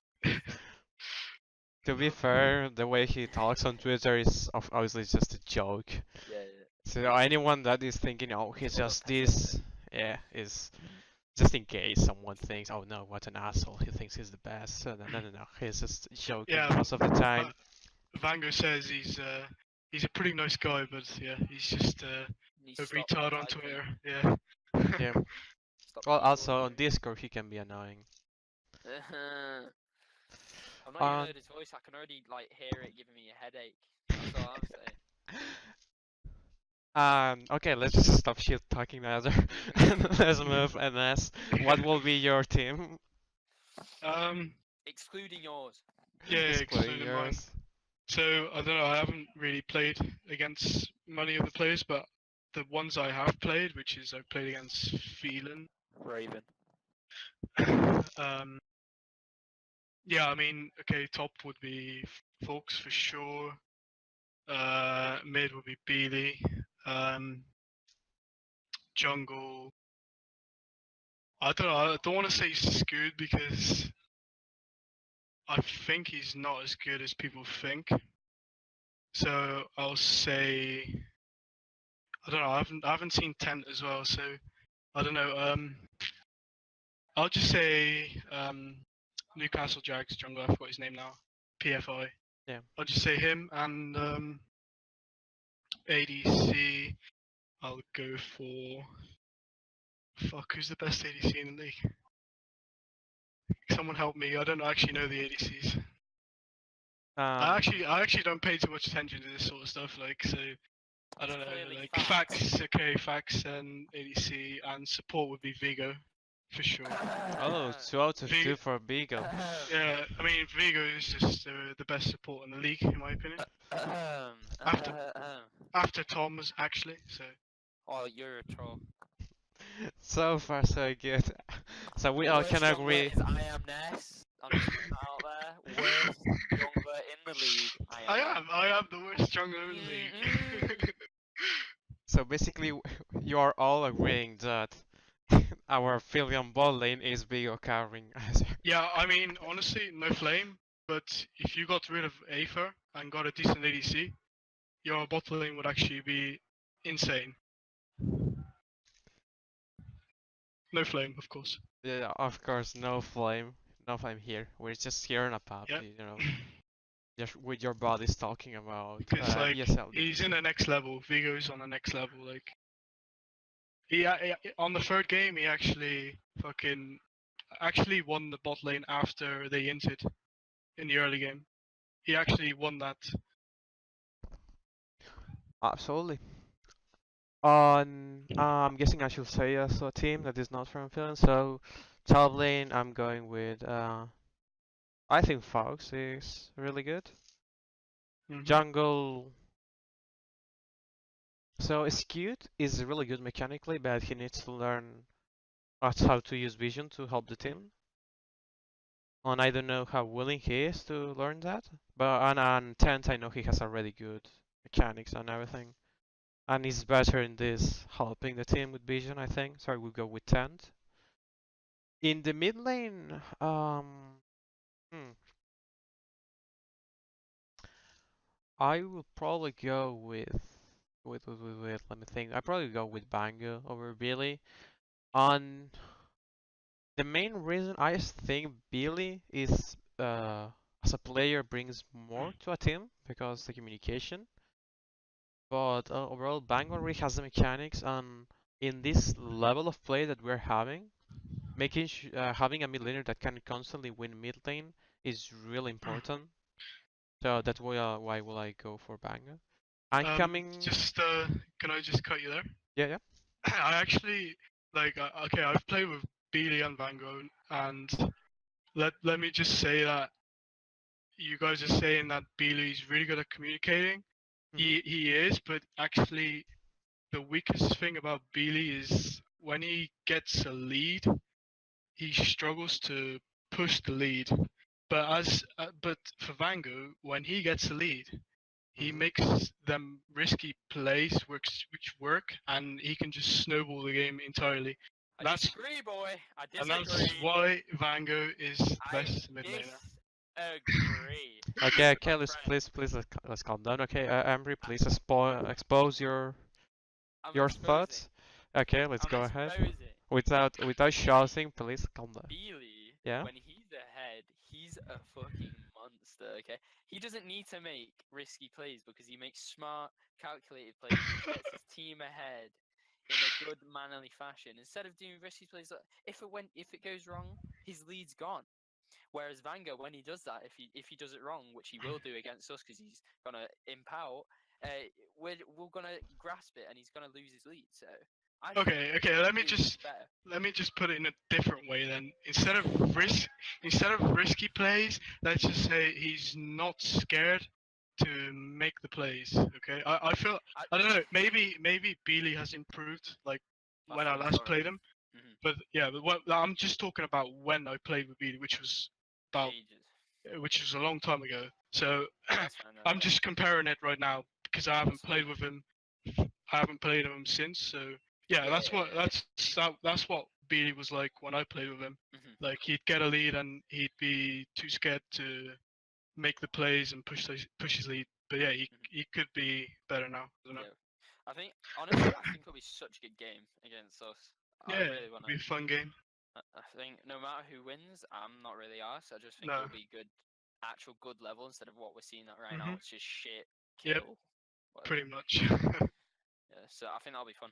S1: To be fair, the way he talks on Twitter is obviously just a joke.
S2: Yeah.
S1: So anyone that is thinking, oh, he's
S2: Sort of
S1: just this, yeah, is just in case someone thinks, oh no, what an asshole, he thinks he's the best. So no, he's just joking
S3: Yeah,
S1: most of the time.
S3: Vango says he's a pretty nice guy, but yeah, he's just a
S2: Stop
S3: retard on
S2: typing.
S3: Twitter. Yeah.
S1: Yeah.
S2: Stop
S1: Well,
S2: keyboard
S1: also on
S2: typing.
S1: Discord he can be annoying.
S2: I've not even heard his voice. I can already like hear it giving me a headache. That's all I'm saying.
S1: Okay, let's just stop shit talking now. Let's move and ask, what will be your team?
S2: Excluding yours.
S3: Yeah,
S1: Excluding
S3: excluding mine.
S1: yours.
S3: So I don't know. I haven't really played against many of the players, but the ones I have played, which is I've played against Phelan.
S2: Raven.
S3: Yeah, I mean, okay, top would be Folks for sure. Mid would be Beely. Jungle. I don't know. I don't want to say Scoot because I think he's not as good as people think. So I'll say I don't know. I haven't seen Tent as well, so I don't know. I'll just say Newcastle Jags jungle. I forgot his name now. PFI.
S1: Yeah.
S3: I'll just say him and ADC. I'll go for fuck. Who's the best ADC in the league? Someone help me. I don't actually know the ADCs. I actually don't pay too much attention to this sort of stuff. Like so. I don't know, like facts, okay, facts and ADC and support would be Vigo, for sure.
S1: Oh, 2 out of 2 for Beagle.
S3: Yeah, I mean Vigo is just the best support in the league, in my opinion. After Thomas, actually. So.
S2: Oh, you're a troll.
S1: So far, so good. So we all can agree.
S2: Is I am Ness. I'm just putting that out there. Worst jungler in the league.
S3: I am the worst jungler in the league.
S1: So basically, you are all agreeing that our Philion bot lane is Beagle covering.
S3: Yeah, I mean, honestly, no flame, but if you got rid of Aether and got a decent ADC, your bot lane would actually be insane. No flame, of course.
S1: Yeah, of course, no flame here. We're just here in a pub,
S3: Yeah.
S1: you know. with your bodies talking about
S3: because like
S1: ESL.
S3: he's in the next level. Vigo's on the next level. Like on the third game, he actually won the bot lane after they inted in the early game. He actually won that.
S1: Absolutely. I'm guessing I should say as a team that is not from Finland. So, top lane, I'm going with. I think Fox is really good.
S3: Mhm.
S1: Jungle. So Skewed is really good mechanically, but he needs to learn how to use vision to help the team. And I don't know how willing he is to learn that. But on Tent, I know he has already good mechanics and everything. And he's better in this helping the team with vision, I think. So I will go with Tent. In the mid lane, hmm, I will probably go with let me think. I probably go with Bango over Billy. On the main reason I think Billy is as a player brings more to a team because the communication. But overall, Bango really has the mechanics, and in this level of play that we're having, having a mid laner that can constantly win mid lane is really important. So that's why will I go for Bango. I'm coming.
S3: Just can I just cut you there?
S1: Yeah, yeah.
S3: I actually like okay. I've played with Beely and Van Gogh, and let me just say that you guys are saying that Beely's really good at communicating. He is, but actually the weakest thing about Beely is when he gets a lead, he struggles to push the lead. But for Van Gogh, when he gets a lead, he makes them risky plays which work, and he can just snowball the game entirely.
S2: I disagree, boy. I disagree.
S3: And that's why Van Gogh is best mid laner.
S2: Disagree.
S1: Okay, okay, let's calm down. Okay, Ambry, please expose your thoughts. Okay, let's go ahead. Without shouting, please calm down.
S2: Beely,
S1: Yeah.
S2: when he's ahead, he's a fucking monster. Okay, he doesn't need to make risky plays because he makes smart, calculated plays, which gets his team ahead in a good, mannerly fashion. Instead of doing risky plays, if it goes wrong, his lead's gone. Whereas Vanga, when he does that, if he does it wrong, which he will do against us because he's gonna imp out, we're gonna grasp it and he's gonna lose his lead. So
S3: Okay, let me just put it in a different way then. Instead of risky plays, let's just say he's not scared to make the plays. Okay, I feel I don't know. Maybe Beely has improved like when I last played him. But yeah, I'm just talking about when I played with Beely, which was a long time ago. So I'm just comparing it right now because I haven't played with him. I haven't played with him since. So yeah, that's what Beely was like when I played with him. Like he'd get a lead and he'd be too scared to make the plays and push his lead. But yeah, he could be better now. I don't know.
S2: I think honestly, I think it'll be such a good game against us.
S3: Yeah,
S2: I really
S3: it'll be a fun game.
S2: I think no matter who wins, I'm not really arsed. I just think
S3: No.
S2: it'll be good, actual good level instead of what we're seeing right now, which is shit.
S3: Yep.
S2: Kill.
S3: Pretty much.
S2: Yeah, so I think that'll be fun.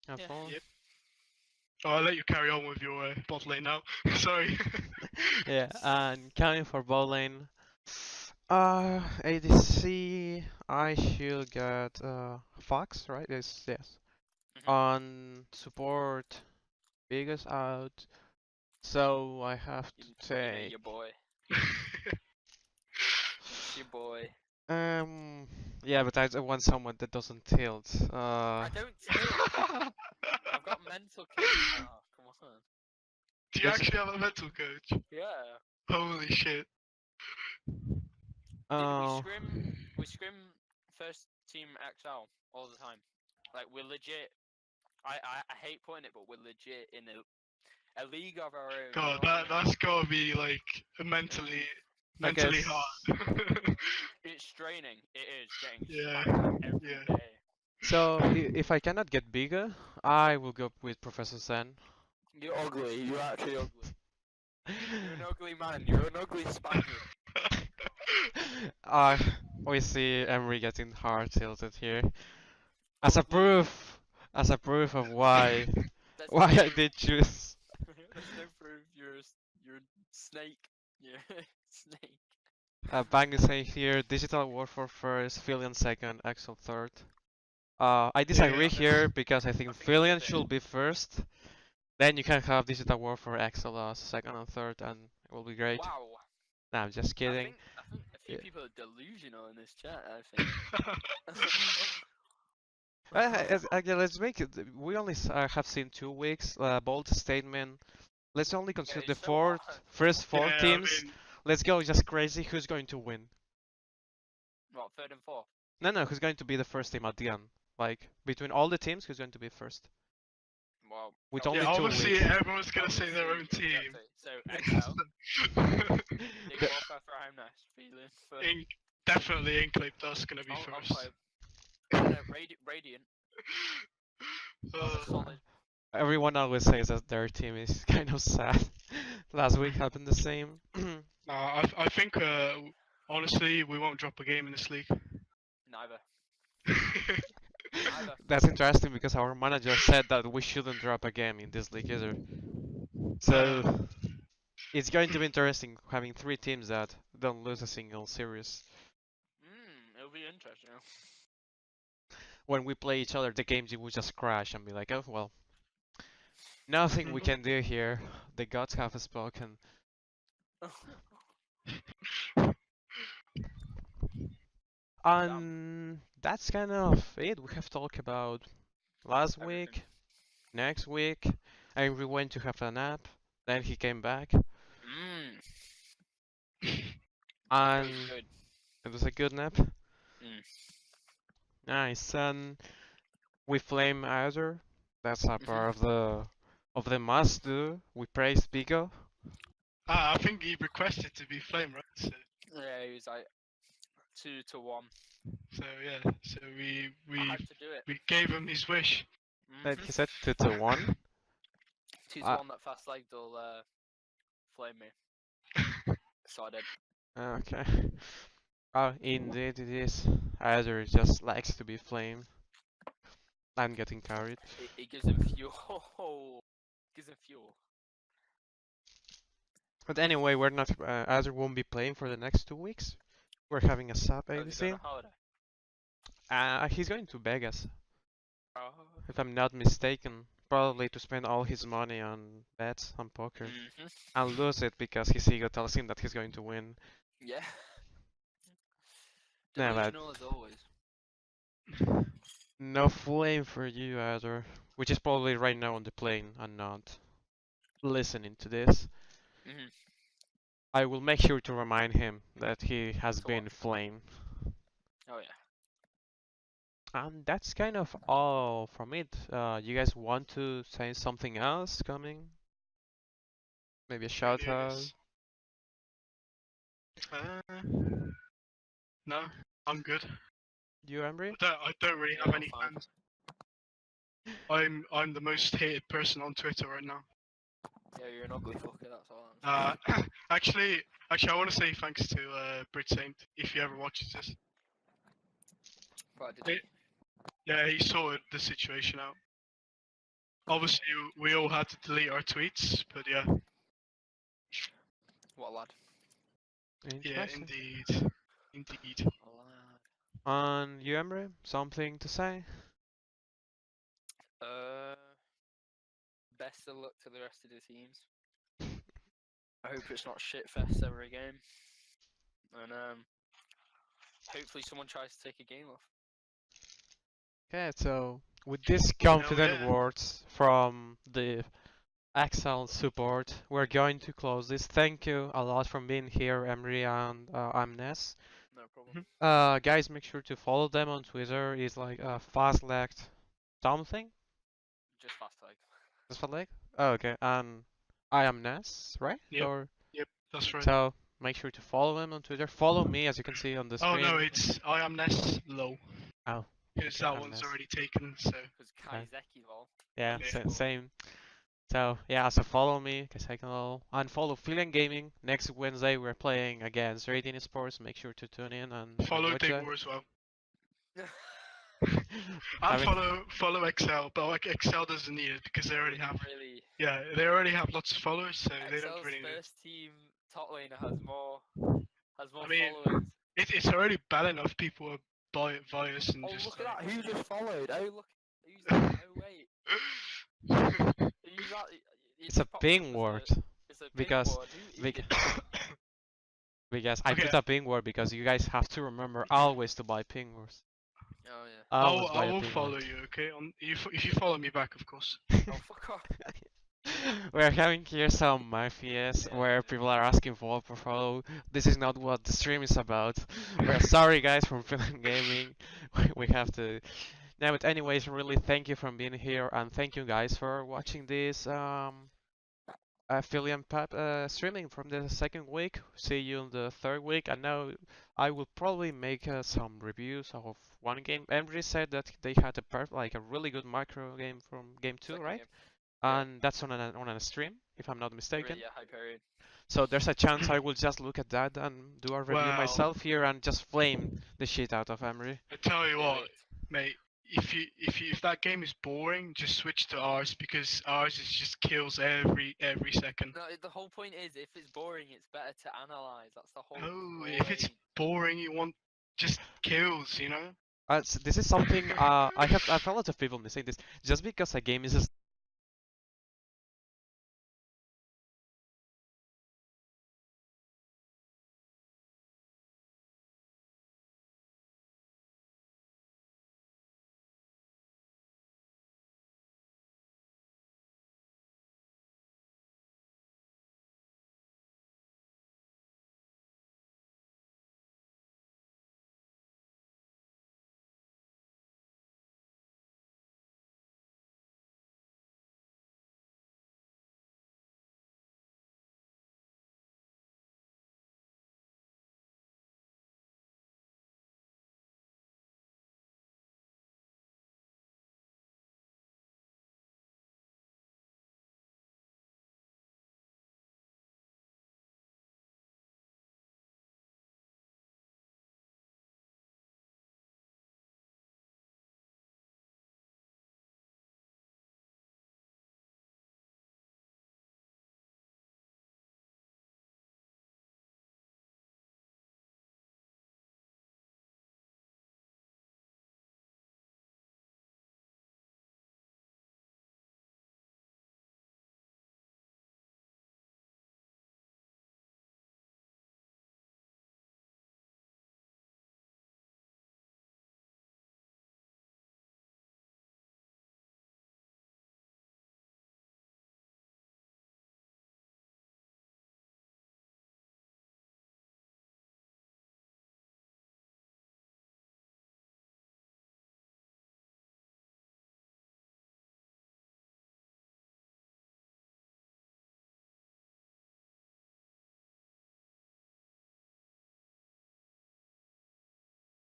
S1: Have fun.
S3: Yep. Oh, I'll let you carry on with your bot lane now. Sorry.
S1: Yeah, and coming for bot lane. ADC, I should get Fox, right? Yes. On support, biggest out. So I have to take.
S2: Your boy. It's your boy.
S1: Yeah, but I want someone that doesn't tilt.
S2: I don't tilt. I've got mental coach. Oh, come on.
S3: Do you actually have a mental coach?
S2: Yeah.
S3: Holy shit.
S2: We scrim first team XL all the time. Like we're legit. I hate putting it, but we're legit in a league of our own.
S3: God, that's gotta be like mentally hard.
S2: It's draining. It is getting
S3: yeah.
S2: every day.
S1: So if I cannot get bigger, I will go with Professor Zen.
S2: You're ugly. You're actually ugly. You're an ugly man. You're an ugly Spaniard.
S1: Uh, we see Emery getting hard tilted here. As
S2: Oh,
S1: a proof, as a proof of why
S2: there's
S1: why
S2: no
S1: I did choose.
S2: there's no proof you're a snake. Yeah, snake.
S1: Bang is saying here, Digital Warfare first, Phelan second, Axel third. I disagree
S3: Yeah,
S1: here because I
S2: I
S1: think
S2: think it's a
S1: Phelan
S2: bit.
S1: should be first. Then you can have Digital Warfare Axel as second and third, and it will be great.
S2: Wow.
S1: Nah, I'm just
S2: I
S1: kidding.
S2: think a few
S1: Yeah.
S2: people are delusional in this chat. I think.
S1: Okay, let's make it. We only have seen 2 weeks. Bold statement. Let's only
S2: Yeah,
S1: consider the
S2: it's so hard.
S1: first four
S3: yeah, I
S1: teams.
S3: mean,
S1: Let's go just crazy. Who's going to win?
S2: What, third and fourth?
S1: No, who's going to be the first team at the end? Like, between all the teams, who's going to be first?
S2: Well,
S1: With
S3: yeah,
S1: only 2
S3: obviously
S1: weeks.
S3: everyone's gonna say their own
S2: Exactly.
S3: team.
S2: So Excel, Big
S1: The-
S2: Warfare for Homeless, feeling for.
S3: Definitely Enclave Dust gonna be
S2: I'll
S3: first.
S2: play. No, Radiant.
S3: Uh,
S2: Solid.
S1: Everyone always says that their team is kind of sad. Last week happened the same.
S3: nah, I think honestly we won't drop a game in this league.
S2: Neither. Neither.
S1: That's interesting because our manager said that we shouldn't drop a game in this league either.
S3: Uh,
S1: So it's going to be interesting having 3 teams that don't lose a single series.
S2: It'll be interesting.
S1: When we play each other, the games will just crash and be like, oh well, nothing we can do here. The gods have spoken. And that's kind of it. We have talked about last
S2: Everything.
S1: week, next week, and we went to have a nap. Then he came back, and
S2: Good.
S1: it was a good nap.
S2: Mm.
S1: Nice. And we flame Azure. That's a part of the must do. We praise Bigo.
S3: I think he requested to be flame, right?
S2: Yeah, he was like 2-1.
S3: So yeah, so
S2: I had to do it.
S3: we gave him his wish.
S1: That he said 2-1.
S2: 2-1 that fast legged will flame me. So I did.
S1: Okay. Oh, indeed it is. Azure just likes to be flamed. I'm getting carried.
S2: It gives him fuel. Gives him fuel.
S1: But anyway, we're not. Azure won't be playing for the next 2 weeks. We're having a sub
S2: Oh, is he going
S1: ABC.
S2: on holiday?
S1: He's going to Vegas,
S2: Oh.
S1: if I'm not mistaken. Probably to spend all his money on bets on poker and lose it because his ego tells him that he's going to win.
S2: Yeah.
S1: Nah, but
S2: Delusional as always.
S1: no flame for you, Azure. Which is probably right now on the plane and not listening to this. I will make sure to remind him that he has
S2: To
S1: been
S2: what?
S1: flamed.
S2: Oh yeah.
S1: And that's kind of all from it. You guys want to say something else coming? Maybe a shout out?
S3: No, I'm good.
S1: You, Embry?
S3: I don't really
S2: Yeah,
S3: have
S2: I'm
S3: any
S2: fine.
S3: fans. I'm the most hated person on Twitter right now.
S2: Yeah, you're an ugly fucker. That's all.
S3: Actually, I want to say thanks to Brit Saint if he ever watches this.
S2: Right, did he?
S3: Yeah, he sorted the situation out. Obviously, we all had to delete our tweets, but yeah.
S2: What a lad.
S3: Yeah,
S1: Interesting.
S3: indeed.
S2: A lad.
S1: And you, Embry? Something to say?
S2: Best of luck to the rest of the teams. I hope it's not shitfest every game. And hopefully someone tries to take a game off.
S1: Okay, so with these confident
S3: yeah.
S1: words from the excellent support, we're going to close this. Thank you a lot for being here, Emery, and I'm Ness.
S2: No problem.
S1: Guys, make sure to follow them on Twitter. It's like fastlagged something.
S2: Just fast tag.
S1: Just fastlag. Oh, okay. And I am Ness, right?
S3: Yep.
S1: Or
S3: Yep, that's right.
S1: so make sure to follow him on Twitter. Follow me, as you can see on the
S3: Oh
S1: screen.
S3: no, it's I am Ness Low.
S1: Oh.
S3: Because
S1: Okay,
S3: that
S1: I'm
S3: one's
S1: Ness.
S3: already taken, so.
S2: Because Kaizeki lol.
S1: Yeah,
S3: Yeah.
S1: same. So yeah, so follow me, channel, and follow Phelan Gaming. Next Wednesday we're playing against 18 Sports. Make sure to tune in and
S3: Follow
S1: watch that.
S3: Digor as well.
S1: I
S3: And
S1: mean,
S3: follow Excel, but like Excel doesn't need it because they already have.
S2: Really,
S3: Yeah, they already have lots of followers, so they don't
S2: Excel's
S3: really need it.
S2: first team top laner has more
S3: I mean,
S2: followers.
S3: it's already bad enough people are via us and
S2: Oh,
S3: just
S2: look
S3: like.
S2: at that! Who just followed? Oh, look. Who's that? Oh, wait. Who's that? It
S1: it's a
S2: just popped up
S1: ping
S2: as
S1: word
S2: it's a ping
S1: because
S2: word. Who is
S1: bec-
S2: it?
S1: because I
S3: Okay,
S1: put a ping word because you guys have to remember always to buy ping words.
S2: Oh, yeah.
S1: Always
S3: I
S1: buy a
S3: will
S1: ping
S3: follow
S1: word.
S3: you, okay? If you follow me back, of course.
S2: Oh, fuck off.
S1: We're having here some mafias
S2: Yeah,
S1: where
S2: yeah.
S1: people are asking for follow. This is not what the stream is about. We're sorry guys from Phelan Gaming. We have to. No, but anyways, really thank you for being here and thank you guys for watching this Phelan PUB streaming from the second week. See you in the third week. And now I will probably make some reviews of one game. Emre said that they had a really good micro game from game two,
S2: Second
S1: right?
S2: game. Yeah.
S1: And that's on a stream, if I'm not mistaken.
S2: Yeah, Hyperion.
S1: So there's a chance I will just look at that and do a review
S3: Well,
S1: myself here and just flame the shit out of Emery.
S3: I tell you
S2: Do
S3: what,
S2: it.
S3: mate. If that game is boring, just switch to ours because ours is just kills every second.
S2: No, the whole point is, if it's boring, it's better to analyze. That's the whole
S3: Oh,
S2: point.
S3: if it's boring, you want just kills, you know?
S1: This is something I have a lot of people saying this. Just because a game is